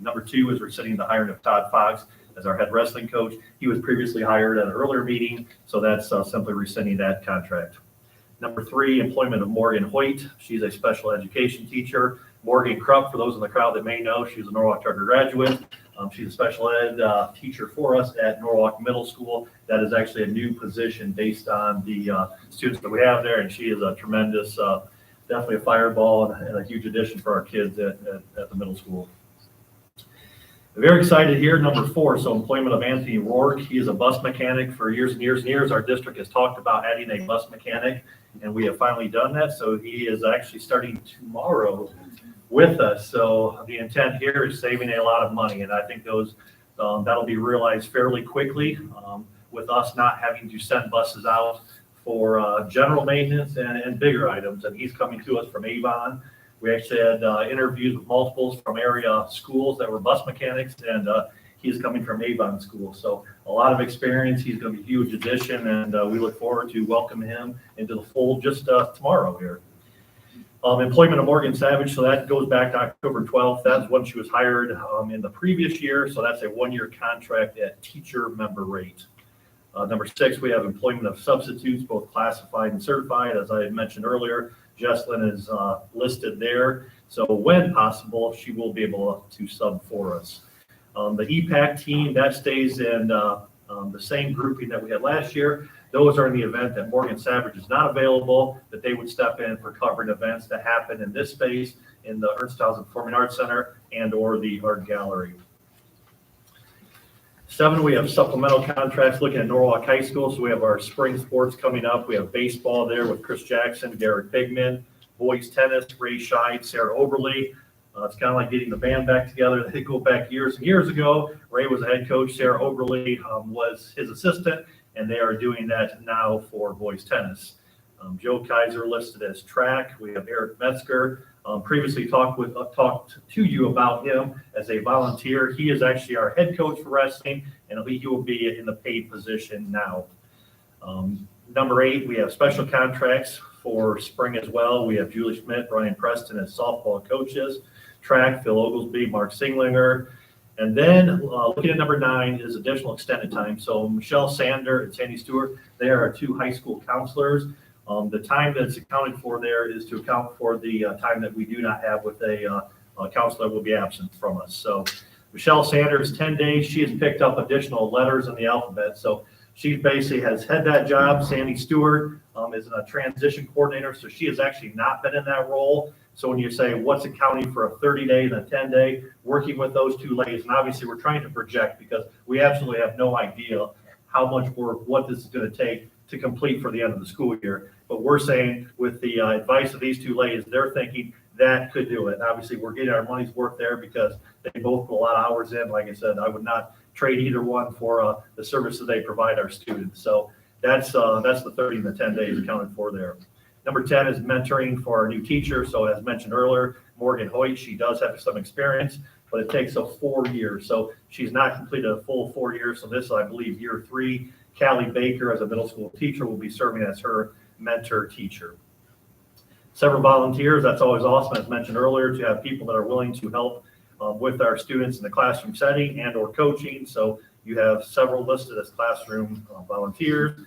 Number 2 is we're sitting the hiring of Todd Fox as our head wrestling coach. He was previously hired at an earlier meeting, so that's simply rescinding that contract. Number 3, employment of Morgan Hoyt. She's a special education teacher. Morgan Krupp, for those in the crowd that may know, she's a Norwalk Charter graduate. She's a special ed teacher for us at Norwalk Middle School. That is actually a new position based on the students that we have there, and she is a tremendous, definitely a fireball and a huge addition for our kids at the middle school. Very excited here, number 4, so employment of Anthony Rourke. He is a bus mechanic for years and years and years. Our district has talked about adding a bus mechanic, and we have finally done that. So he is actually starting tomorrow with us. So the intent here is saving a lot of money, and I think those that'll be realized fairly quickly with us not having to send buses out for general maintenance and bigger items. And he's coming to us from Avon. We actually had interviews with multiples from area schools that were bus mechanics, and he's coming from Avon School. So a lot of experience. He's going to be a huge addition, and we look forward to welcoming him into the fold just tomorrow here. Employment of Morgan Savage, so that goes back to October 12th. That's when she was hired in the previous year, so that's a 1-year contract at teacher member rate. Number 6, we have employment of substitutes, both classified and certified. As I had mentioned earlier, Jessalyn is listed there. So when possible, she will be able to sub for us. The EPAC team, that stays in the same grouping that we had last year. Those are in the event that Morgan Savage is not available, that they would step in for covering events that happen in this space in the Ernst Townsend Performing Arts Center and or the Art Gallery. 7, we have supplemental contracts looking at Norwalk High School. So we have our spring sports coming up. We have baseball there with Chris Jackson, Derek Pigman, boys tennis, Ray Scheid, Sarah Oberly. It's kind of like getting the band back together. They go back years and years ago. Ray was the head coach. Sarah Oberly was his assistant, and they are doing that now for boys tennis. Joe Kaiser listed as track. We have Eric Metzger. Previously talked to you about him as a volunteer. He is actually our head coach for wrestling, and he will be in the paid position now. Number 8, we have special contracts for spring as well. We have Julie Schmidt, Brian Preston as softball coaches. Track, Phil Oglesby, Mark Singlinger. And then looking at number 9 is additional extended time. So Michelle Sander and Sandy Stewart, they are our 2 high school counselors. The time that's accounted for there is to account for the time that we do not have with a counselor will be absent from us. So Michelle Sanders, 10 days, she has picked up additional letters in the alphabet. So she basically has had that job. Sandy Stewart is a transition coordinator, so she has actually not been in that role. So when you say what's accounting for a 30-day and a 10-day, working with those 2 ladies, and obviously we're trying to project because we absolutely have no idea how much work, what this is going to take to complete for the end of the school year. But we're saying with the advice of these two ladies, they're thinking that could do it. Obviously, we're getting our money's worth there because they both put a lot of hours in. Like I said, I would not trade either one for the services they provide our students. So that's the 30 and the 10 days accounted for there. Number 10 is mentoring for our new teacher. So as mentioned earlier, Morgan Hoyt, she does have some experience, but it takes a 4 years. So she's not completed a full 4 years. So this is, I believe, year 3. Callie Baker, as a middle school teacher, will be serving as her mentor teacher. Several volunteers, that's always awesome, as mentioned earlier, to have people that are willing to help with our students in the classroom setting and or coaching. So you have several listed as classroom volunteers.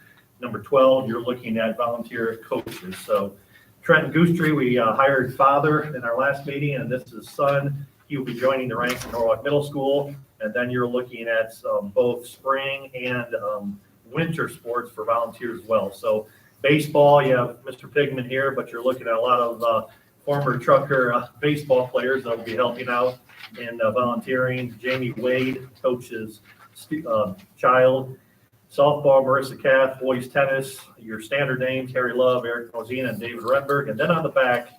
Number 12, you're looking at volunteer coaches. So Trenton Goostrey, we hired father in our last meeting, and this is son. He will be joining the ranks in Norwalk Middle School. And then you're looking at both spring and winter sports for volunteers as well. So baseball, you have Mr. Pigman here, but you're looking at a lot of former trucker baseball players that will be helping out in volunteering. Jamie Wade coaches child. Softball, Marissa Kath. Boys tennis, your standard names, Harry Love, Eric Mosina, and David Redberg. And then on the back,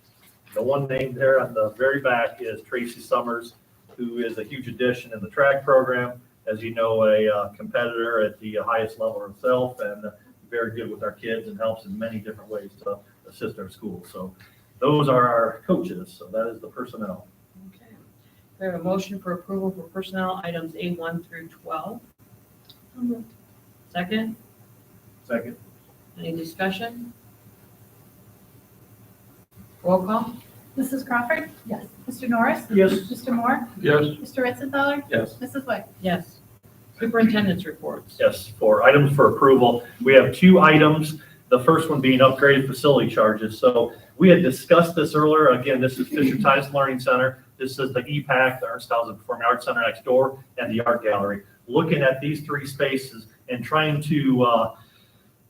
the one name there on the very back is Tracy Summers, who is a huge addition in the track program. As you know, a competitor at the highest level herself, and very good with our kids and helps in many different ways to assist our schools. So those are our coaches. So that is the personnel. Okay. We have a motion for approval for personnel items A1 through 12. Second, Second. any discussion? Roll call? Mrs. Crawford? Yes. Mr. Norris? Yes. Mr. Moore? Yes. Mr. Ritzenthaler? Yes. Mrs. White? Yes. Superintendent's reports. Yes, for items for approval, we have 2 items. The first one being upgraded facility charges. So we had discussed this earlier. Again, this is Fisher Tice Learning Center. This is the EPAC, the Art Styles and Performing Arts Center next door, and the Art Gallery. Looking at these 3 spaces and trying to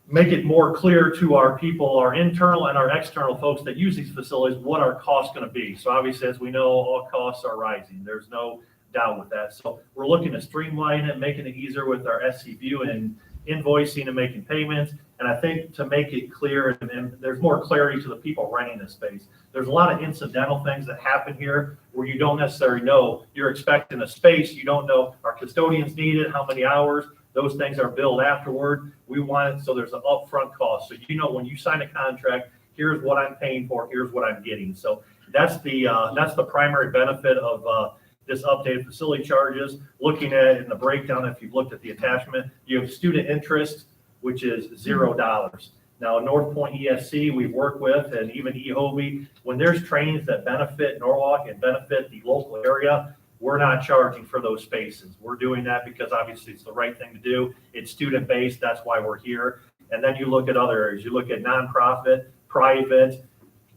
make it more clear to our people, our internal and our external folks that use these facilities, what our costs going to be. So obviously, as we know, all costs are rising. There's no doubt with that. So we're looking to streamline it, making it easier with our SC view and invoicing and making payments. And I think to make it clear and there's more clarity to the people renting this space. There's a lot of incidental things that happen here where you don't necessarily know. You're expecting a space, you don't know our custodians need it, how many hours. Those things are billed afterward. We want it so there's an upfront cost. So you know when you sign a contract, here's what I'm paying for, here's what I'm getting. So that's the primary benefit of this updated facility charges. Looking at in the breakdown, if you've looked at the attachment, you have student interest, which is $0. Now, North Point ESC we've worked with, and even EHOBI, when there's trainings that benefit Norwalk and benefit the local area, we're not charging for those spaces. We're doing that because obviously it's the right thing to do. It's student-based, that's why we're here. And then you look at other areas. You look at nonprofit, private.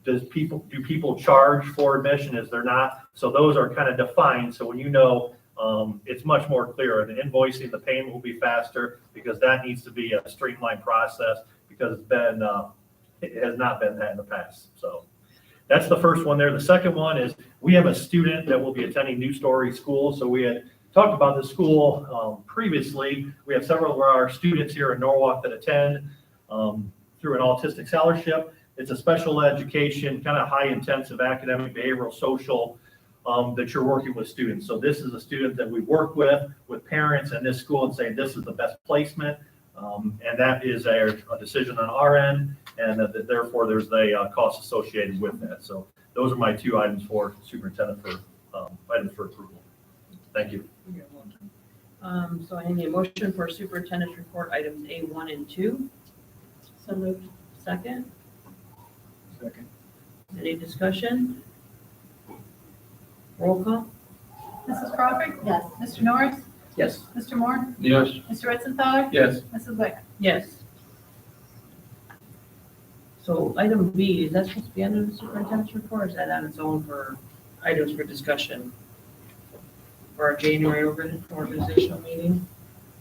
Do people charge for admission? Is there not? So those are kind of defined. So when you know, it's much more clear. And the invoicing, the payment will be faster because that needs to be a streamlined process because it has not been that in the past. So that's the first one there. The second one is we have a student that will be attending New Story School. So we had talked about the school previously. We have several of our students here in Norwalk that attend through an autistic scholarship. It's a special education, kind of high intensive academic, behavioral, social that you're working with students. So this is a student that we work with parents in this school and saying this is the best placement. And that is a decision on our end, and therefore there's a cost associated with that. So those are my 2 items for superintendent for items for approval. Thank you. So I need a motion for superintendent's report items A1 and 2. So moved. Second. Second. Any discussion? Roll call? Mrs. Crawford? Yes. Mr. Norris? Yes. Mr. Moore? Yes. Mr. Ritzenthaler? Yes. Mrs. White? Yes. So item B, is that supposed to be under the superintendent's report, or is that on its own for items for discussion? For our January organizational meeting?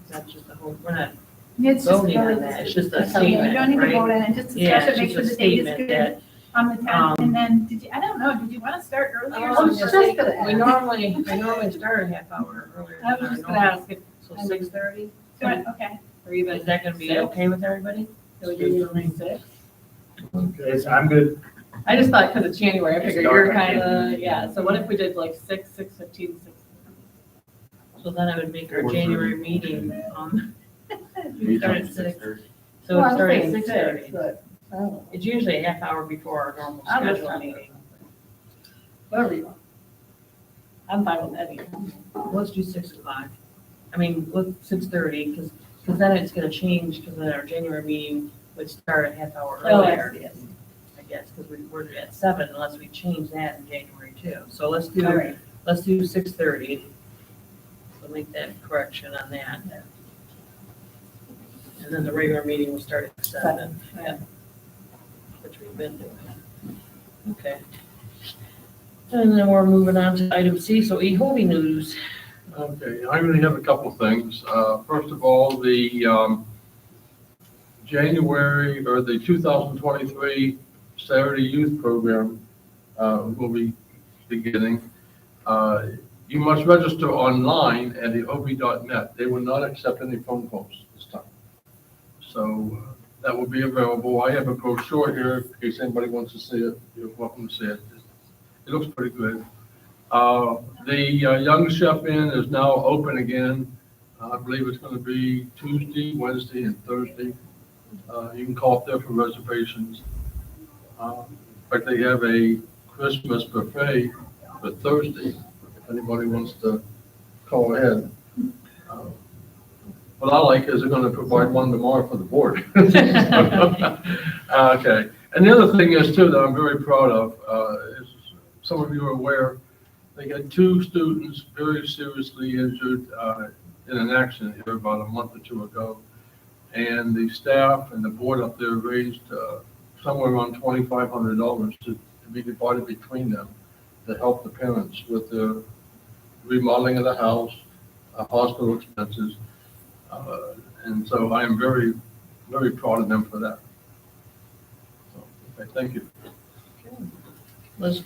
Is that just the whole, we're not It's just voting on really- that, it's just a You statement, don't need to vote right? on it, just discuss Yeah, it, it's make sure just a the date is statement good that, on the 10th. And then, I don't know, did you want to start earlier? I was Or- just thinking, we normally start a half hour earlier. I was just gonna ask if, So 6:30? Okay, Or even Is that gonna be six? okay with everybody? It would be only 6. I'm good. I just thought because it's January, I It's figured dark, you're I kind can't- of, yeah, so what if we did like 6, 6:15, 6? So then I would make our 4:30. January meeting, we start at 6. So Well, it I'm started saying at 6:30. 6, but, I don't know, It's usually a half hour before our normal I'm just scheduled fine. meeting. whatever you want. I'm fine with that either. Let's do 6 o'clock. I mean, look, 6:30, because then it's gonna change, because then our January meeting would start a half hour Oh, earlier, yes, yes. I guess, because we're at 7 unless we change that in January too. So let's All do, right. 6:30. So make that correction on that. And then the regular meeting will start at 7, Yeah. which we've been doing. Okay. And then we're moving on to item C, so EHOBI news. Okay, I really have a couple of things. First of all, the January, or the 2023 Saturday Youth Program will be beginning. You must register online at EHOBI.net. They will not accept any phone calls this time. So that will be available. I have a brochure here in case anybody wants to see it. You're welcome to see it. It looks pretty good. The Young Chef Inn is now open again. I believe it's going to be Tuesday, Wednesday, and Thursday. You can call up there for reservations. In fact, they have a Christmas buffet for Thursday, if anybody wants to call ahead. What I like is they're going to provide one tomorrow for the board. Okay. And the other thing is too that I'm very proud of, is some of you are aware, they had 2 students very seriously injured in an accident here about a month or 2 ago. And the staff and the board up there raised somewhere around $2,500 to be divided between them to help the parents with the remodeling of the house, hospital expenses. And so I am very, very proud of them for that. So, okay, thank you.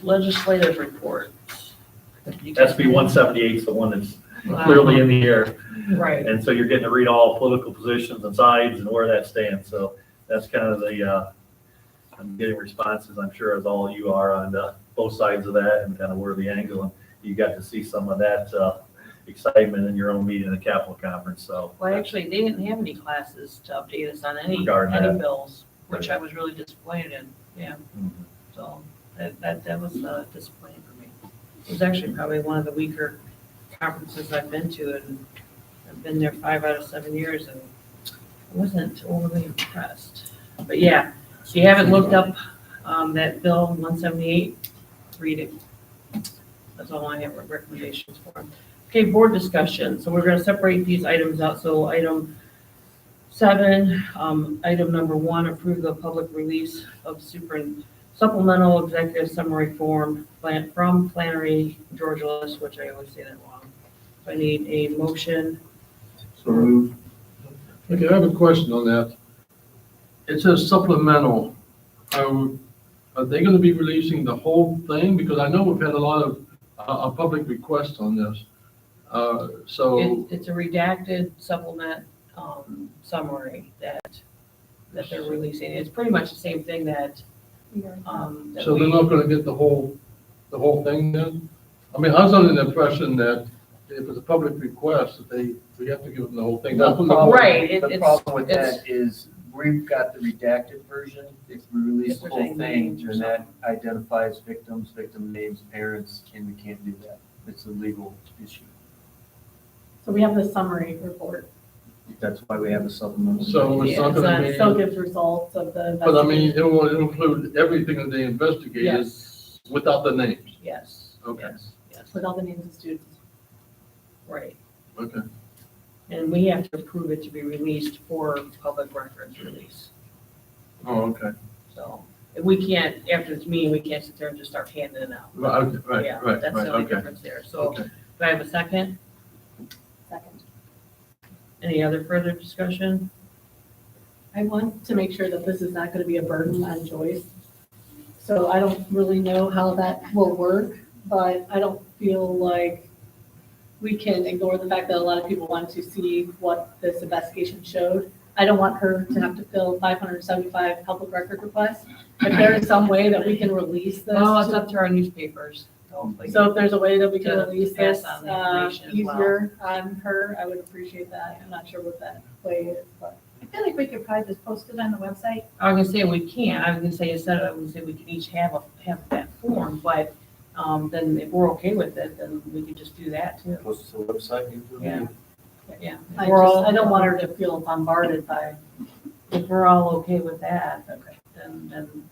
Legislative report. SB 178 is the one that's clearly in the air. Right. And so you're getting to read all political positions and sides and where that stands. So that's kind of the, I'm getting responses, I'm sure, as all of you are on both sides of that and kind of where the angle. And you got to see some of that excitement in your own meeting at the Capitol Conference. So Well, actually, they didn't have any classes to update us on any Regarding that. bills, which I was really disappointed in, yeah. Mhm. So that was disappointing for me. It was actually probably one of the weaker conferences I've been to, and I've been there 5 out of 7 years, and I wasn't overly impressed. But yeah, if you haven't looked up that bill 178, read it. That's all I have for recommendations for. Okay, board discussion. So we're going to separate these items out. So item 7, item number 1, approve the public release of supplemental executive summary form from Flannery Georgia List, which I always say that wrong. So I need a motion. So moved. Okay, I have a question on that. It says supplemental. Are they going to be releasing the whole thing? Because I know we've had a lot of public requests on this. So, It's a redacted supplement summary that they're releasing. It's pretty much the same thing that so they're not going to get the whole thing then? I mean, I was under the impression that if it's a public request, that we have to give them the whole thing. That's what the whole- Right. The problem with that is we've got the redacted version. If we release If the there's whole any thing, names or then that identifies victims, victim names, parents, and we can't do that. It's a legal issue. So we have the summary report. That's why we have a supplemental. So it's not going to It still be, gives results of the but I mean, investigation. it will include everything that they investigated Yes, without the names. yes, Okay. yes, With all the names of students. right. Okay. And we have to approve it to be released for public records release. Oh, okay. So if we can't, after this meeting, we can't sit there and just start handing it out. Right, okay, right, Yeah, right, that's right, the only okay. difference there. So Okay. do I have a second? Second. Any other further discussion? I want to make sure that this is not going to be a burden on Joyce. So I don't really know how that will work, but I don't feel like we can ignore the fact that a lot of people want to see what this investigation showed. I don't want her to have to fill 575 public record requests. If there is some way that we can release this. Well, it's up to our newspapers. So if there's a way that we can To release pass this on the information as well. easier on her, I would appreciate that. I'm not sure what that way is, but. I feel like we could probably just post it on the website. I was gonna say we can, I was gonna say instead of, I was gonna say we can each have that form, but, then if we're okay with it, then we could just do that too. Post it to the website. usually. Yeah. Yeah. If I we're all- don't want her to feel bombarded by. If we're all okay with that, then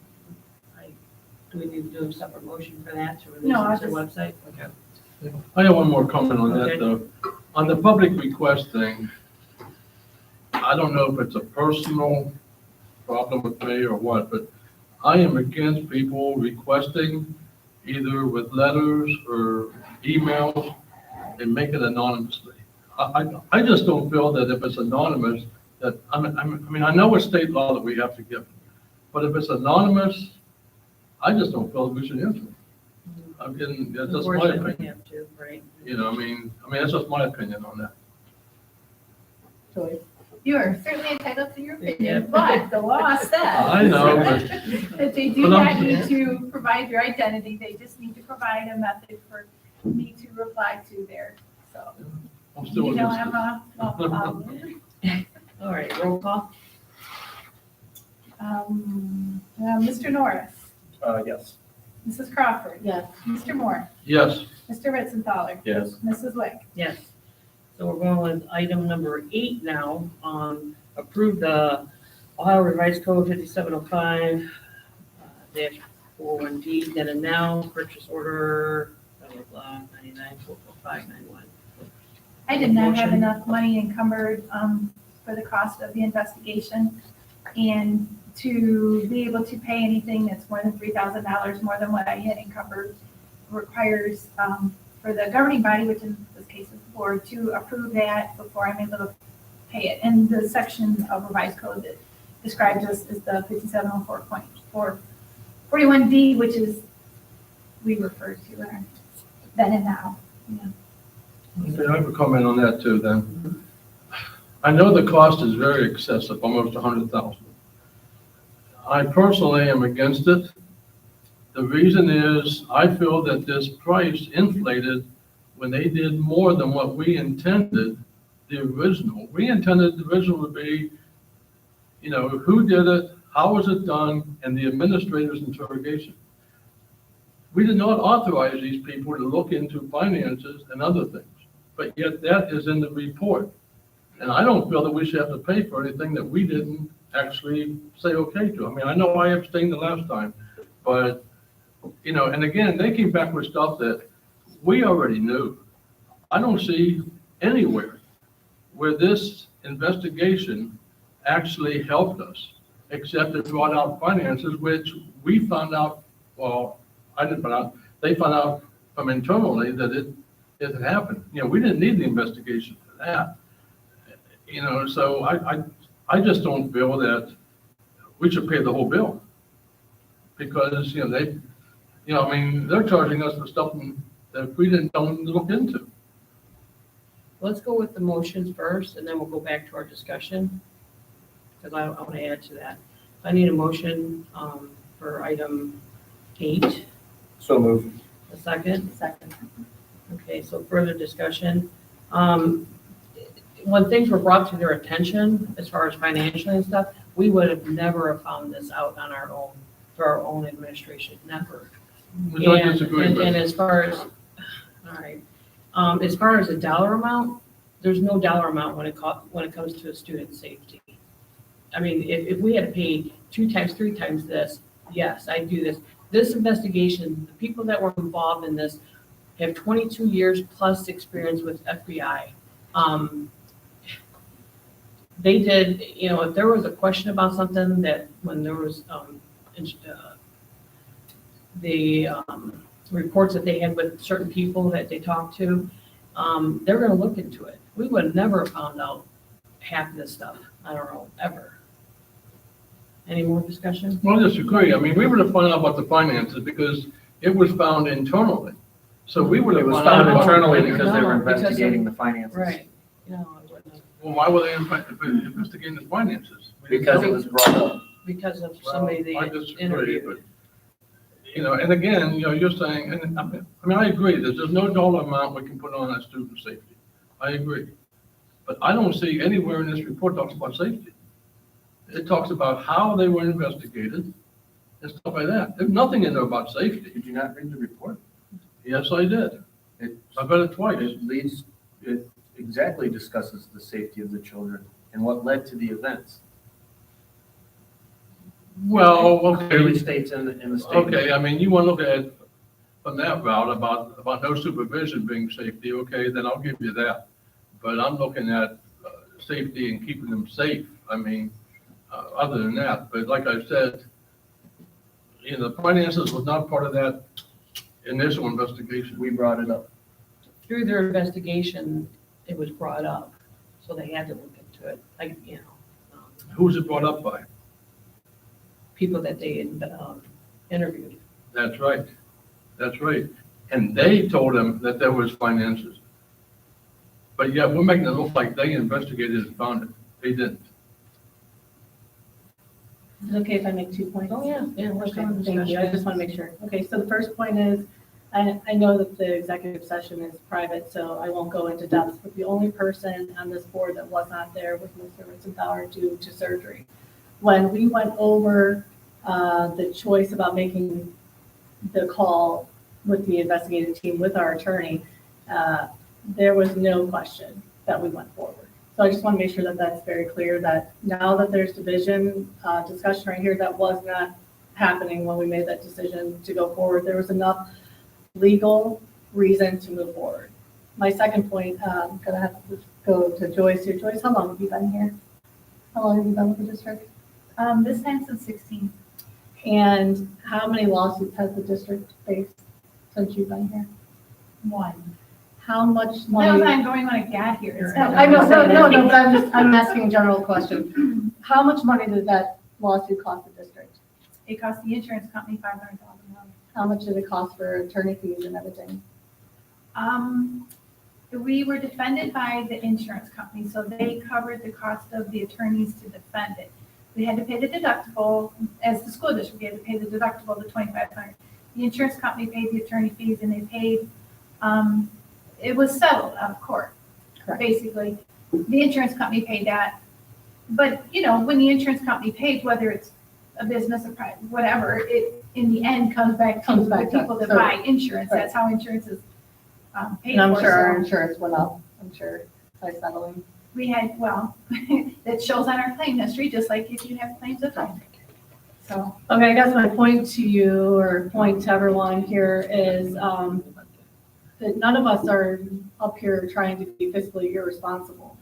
do we need to do a separate motion for that to release No, I it to the website? Okay. I have one more comment on that, Okay. though. On the public request thing, I don't know if it's a personal problem with me or what, but I am against people requesting either with letters or emails and make it anonymously. I just don't feel that if it's anonymous, that, I mean, I know it's state law that we have to give, but if it's anonymous, I just don't feel that we should answer it. I'm getting, that's just my Unfortunately, we opinion. have to, right? You know, I mean, that's just my opinion on that. Joyce. You are certainly entitled to your Yeah. opinion, but the law says. I know, but- That they do but not I'm- need to provide your identity, they just need to provide a method for me to reply to there, so. I'm still You don't against have it. a problem. All right, roll call? Mr. Norris, Yes. Mrs. Crawford. Yes. Mr. Moore, Yes, Mr. Ritzenthaler, Yes. Mrs. Wick. Yes. So we're going with item number 8 now, approve the Ohio Revised Code 5705 dash 41D, then and now, purchase order, blah, blah, blah, 99-44591. I did not have enough money encumbered for the cost of the investigation. And to be able to pay anything that's more than $3,000, more than what I had encumbered, requires for the governing body, which in this case is the board, to approve that before I'm able to pay it. And the section of revised code that describes this is the 5704.41D, which is, we refer to our then and now. okay, I have a comment on that too then. I know the cost is very excessive, almost $100,000. I personally am against it. The reason is, I feel that this price inflated when they did more than what we intended the original. We intended the original to be, you know, who did it, how was it done, and the administrator's interrogation. We did not authorize these people to look into finances and other things, but yet that is in the report. And I don't feel that we should have to pay for anything that we didn't actually say okay to. I mean, I know I abstained the last time, but, you know, and again, they came back with stuff that we already knew. I don't see anywhere where this investigation actually helped us, except it brought out finances, which we found out, well, I didn't find out, they found out from internally that it had happened. You know, we didn't need the investigation for that. You know, so I just don't feel that we should pay the whole bill. Because, you know, they, you know, I mean, they're charging us for stuff that we don't look into. Let's go with the motions first, and then we'll go back to our discussion, because I want to add to that. I need a motion for item 8. So moved. A second? Second. Okay, so further discussion. When things were brought to their attention, as far as financially and stuff, we would have never have found this out on our own, through our own administration, never. Which I disagree And with. as far as, all right, as far as a dollar amount, there's no dollar amount when it comes to a student's safety. I mean, if we had paid 2 times, 3 times this, yes, I'd do this. This investigation, the people that were involved in this have 22 years plus experience with FBI. They did, you know, if there was a question about something that when there was the reports that they had with certain people that they talked to, they're going to look into it. We would have never found out half of this stuff on our own, ever. Any more discussion? Well, I disagree. I mean, we would have found out about the finances because it was found internally. So we would It have. was gone found out- internally because they were No, because of- investigating the finances. Right. No, I wouldn't have, Well, why were they investigating the finances? We didn't Because know. it was brought up. because of Well, somebody they I disagree, interviewed. but, and again, you're saying, and I agree, that there's no dollar amount we can put on our student safety. I agree. But I don't see anywhere in this report talks about safety. It talks about how they were investigated and stuff like that. There's nothing in there about safety. Did you not read the report? Yes, I did. It, I read it twice. it exactly discusses the safety of the children and what led to the events. Well, Clearly okay, states in the statement. okay, I mean, you want to look at it from that route about no supervision being safety, okay, then I'll give you that. But I'm looking at safety and keeping them safe. I mean, other than that, but like I said, the finances was not part of that initial investigation. We brought it up. Through their investigation, it was brought up, so they had to look into it, Who's it brought up by? people that they interviewed. That's right. That's right. And they told him that there was finances. But yet we're making it look like they investigated and found it. They didn't. Is it okay if I make 2 points? Oh, yeah, yeah, let's go Okay, on thank you. I just want to make sure. Okay, so the first point is, I know that the executive session is private, so I won't go into depth, but the only person on this board that was not there was Mr. Ritzenthaler due to surgery. When we went over the choice about making the call with the investigative team, with our attorney, there was no question that we went forward. So I just want to make sure that that's very clear, that now that there's division, discussion right here, that was not happening when we made that decision to go forward. There was enough legal reason to move forward. My second point, I'm gonna have to go to Joyce here. Joyce, how long have you been here? How long have you been with the district? This time since 16. And how many lawsuits has the district faced since you've been here? 1. How much That was money? ongoing when I got here. I know, no, but I'm asking a general question. How much money did that lawsuit cost the district? It cost the insurance company $500,000. How much did it cost for attorney fees and everything? We were defended by the insurance company, so they covered the cost of the attorneys to defend it. We had to pay the deductible, as the school district, we had to pay the deductible, the $2,500. The insurance company paid the attorney fees, and they paid, it was settled out of court, Correct. basically. The insurance company paid that. But, when the insurance company pays, whether it's a business, a private, whatever, it, in the end, comes back to the people that buy insurance. That's how insurance is paid And I'm for. sure our So insurance went up, I'm sure, by settling. we had, that shows on our claim history, just like if you have claims at home. So, Okay, I guess my point to you, or point to everyone here is, that none of us are up here trying to be fiscally irresponsible.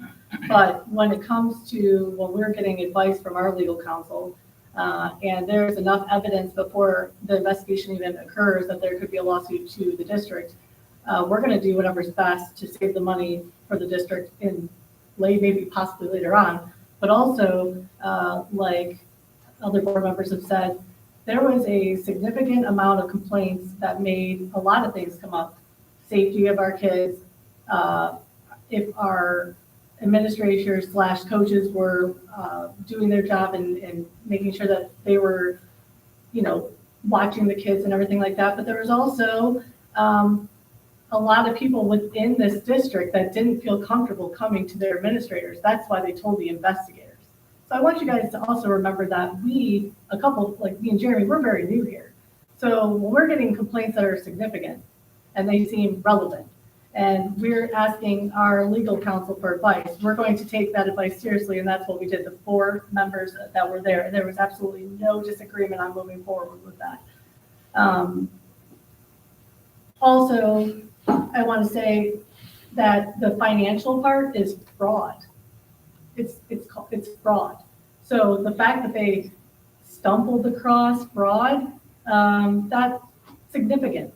But when it comes to, when we're getting advice from our legal counsel, and there's enough evidence before the investigation even occurs that there could be a lawsuit to the district, we're gonna do whatever's best to save the money for the district in maybe possibly later on. But also, like other board members have said, there was a significant amount of complaints that made a lot of things come up. Safety of our kids, if our administrators / coaches were doing their job and making sure that they were, watching the kids and everything like that. But there was also a lot of people within this district that didn't feel comfortable coming to their administrators. That's why they told the investigators. So I want you guys to also remember that we, like me and Jeremy, we're very new here. So when we're getting complaints that are significant and they seem relevant, and we're asking our legal counsel for advice, we're going to take that advice seriously, and that's what we did, the 4 members that were there, and there was absolutely no disagreement on moving forward with that. Also, I want to say that the financial part is fraud. It's fraud. So the fact that they stumbled across fraud, that's significant.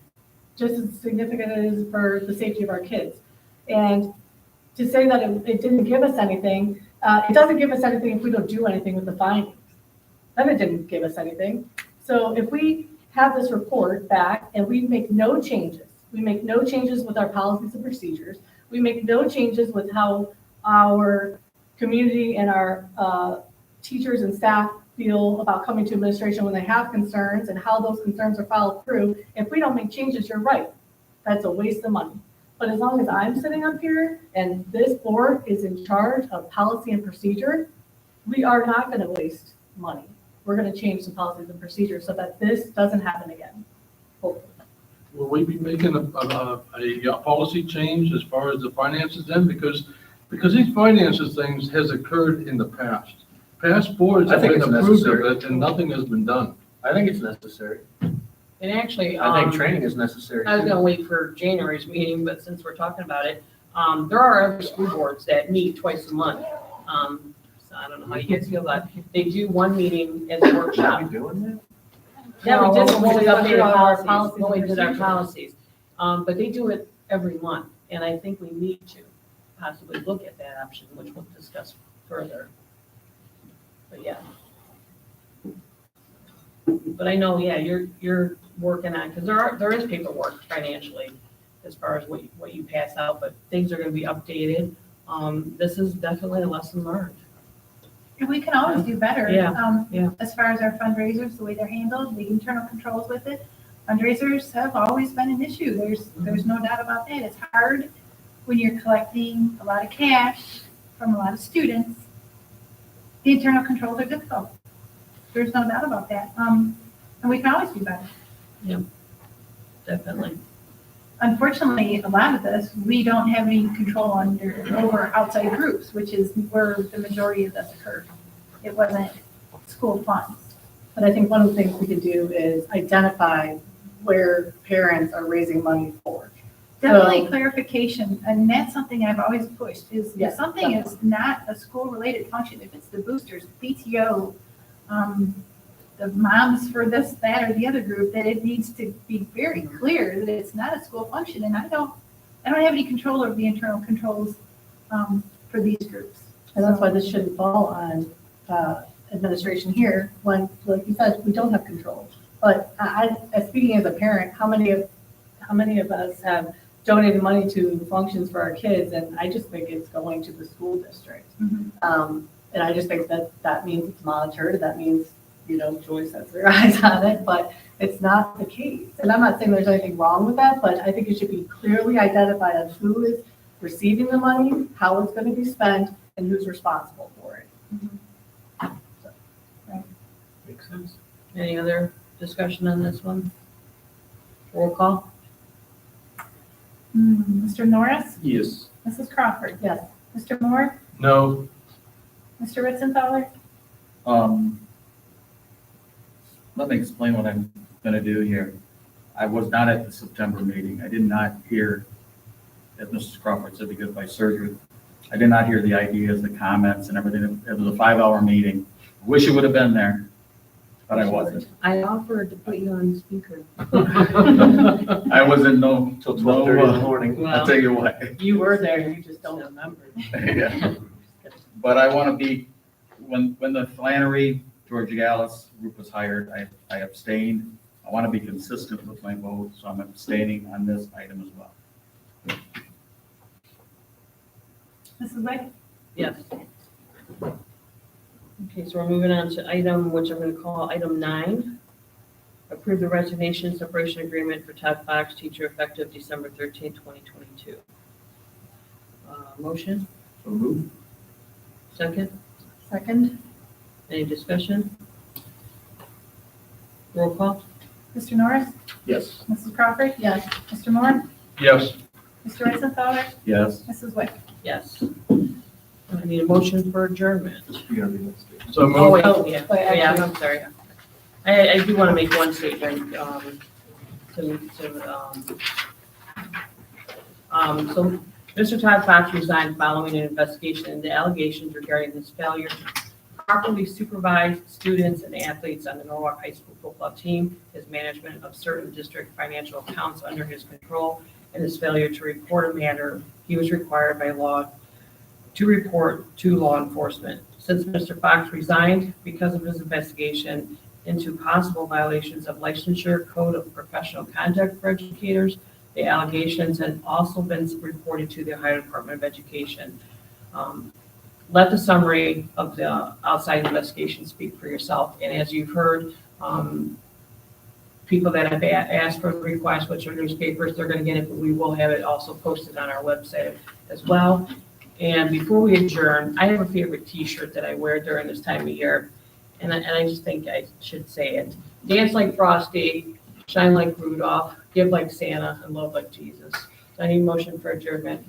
Just as significant as it is for the safety of our kids. And to say that it didn't give us anything, it doesn't give us anything if we don't do anything with the findings. Then it didn't give us anything. So if we have this report back and we make no changes, We make no changes with our policies and procedures. We make no changes with how our community and our teachers and staff feel about coming to administration when they have concerns and how those concerns are followed through. If we don't make changes, you're right. That's a waste of money. But as long as I'm sitting up here and this board is in charge of policy and procedure, we are not going to waste money. We're going to change the policies and procedures so that this doesn't happen again. Hopefully. Will we be making a policy change as far as the finances then? Because these finances things has occurred in the past. Past boards I have think been it's approved of necessary. it and nothing has been done. I think it's necessary. And actually, I think training is necessary. I was too. gonna wait for January's meeting, but since we're talking about it, there are other school boards that meet twice a month. So I don't know how you guys feel about it. They do one meeting as a Are workshop. we doing that? Yeah, we did when we updated our policies, policies, when we did our procedures. policies. But they do it every month, and I think we need to possibly look at that option, which we'll discuss further. But yeah. But I know, yeah, you're working on, because there is paperwork financially as far as what you pass out, but things are gonna be updated. This is definitely a lesson learned. And we can always do better. Yeah. As far as our fundraisers, the way they're handled, the internal controls with it. Fundraisers have always been an issue. There's no doubt about that. It's hard when you're collecting a lot of cash from a lot of students. The internal controls are difficult. There's no doubt about that. And we can always do better. Definitely. Unfortunately, a lot of this, we don't have any control over outside groups, which is where the majority of this occurred. It wasn't school funds. But I think one of the things we could do is identify where parents are raising money for. Definitely clarification, and that's something I've always pushed, is Yeah, if something is not a school-related function, if it's the boosters, PTO, the moms for this, that, or the other group, that it needs to be very clear that it's not a school function, and I don't have any control over the internal controls for these groups. And that's why this shouldn't fall on administration here, when, like you said, we don't have control. But speaking as a parent, how many of us have donated money to functions for our kids? And I just think it's going to the school district. And I just think that means it's monitored. That means, Joyce has her eyes on it, but it's not the case. And I'm not saying there's anything wrong with that, but I think it should be clearly identified as who is receiving the money, how it's going to be spent, and who's responsible for it. Makes sense. Any other discussion on this one? Roll call? Mr. Norris? Yes. Mrs. Crawford? Yes. Mr. Moore? No, Mr. Ritzenthaler? Let me explain what I'm gonna do here. I was not at the September meeting. I did not hear, as Mrs. Crawford said, because by surgery, I did not hear the ideas, the comments and everything. It was a 5-hour meeting. Wish it would have been there, but I wasn't. I offered to put you on speaker. I was in no, Till 12:30 in the morning. I'll tell you what. You were there, you just don't remember. Yeah. But I want to be, when the Flannery, George Gallus group was hired, I abstained. I want to be consistent with my vote, so I'm abstaining on this item as well. Mrs. Wick? Yes. Okay, so we're moving on to item, which I'm going to call item 9. Approve the resignation separation agreement for Todd Fox, teacher, effective December 13, 2022. Motion? So move. Second? Second. Any discussion? Roll call? Mr. Norris? Yes. Mrs. Crawford? Yes. Mr. Moore? yes, Mr. Ritzenthaler? Yes. Mrs. Wick? Yes. I need a motion for adjournment. You gotta be next. so Oh, move. wait, yeah, Wait, yeah, actually- I'm sorry. I do want to make one statement, so Mr. Todd Fox resigned following an investigation into allegations regarding his failure to properly supervise students and athletes on the Norwalk High School football team, his management of certain district financial accounts under his control, and his failure to report a matter he was required by law to report to law enforcement. Since Mr. Fox resigned because of his investigation into possible violations of licensure code of professional conduct for educators, The allegations have also been reported to the Ohio Department of Education. Let the summary of the outside investigation speak for yourself. And as you've heard, people that have asked for the request, which are newspapers, they're gonna get it, but we will have it also posted on our website as well. And before we adjourn, I have a favorite T-shirt that I wear during this time of year, and I just think I should say it. Dance like Frosty, shine like Rudolph, give like Santa, and love like Jesus. So I need a motion for adjournment.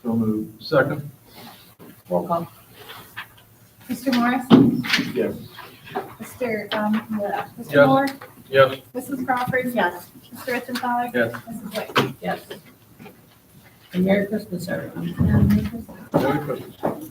So move. Second? Roll call. Mr. Morris? Yes. Mr. Yes. Mr. Moore? Yes. Mrs. Crawford? Yes. Mr. Ritzenthaler? Yes. Mrs. White? Yes. And Merry Christmas, everyone. Merry Christmas.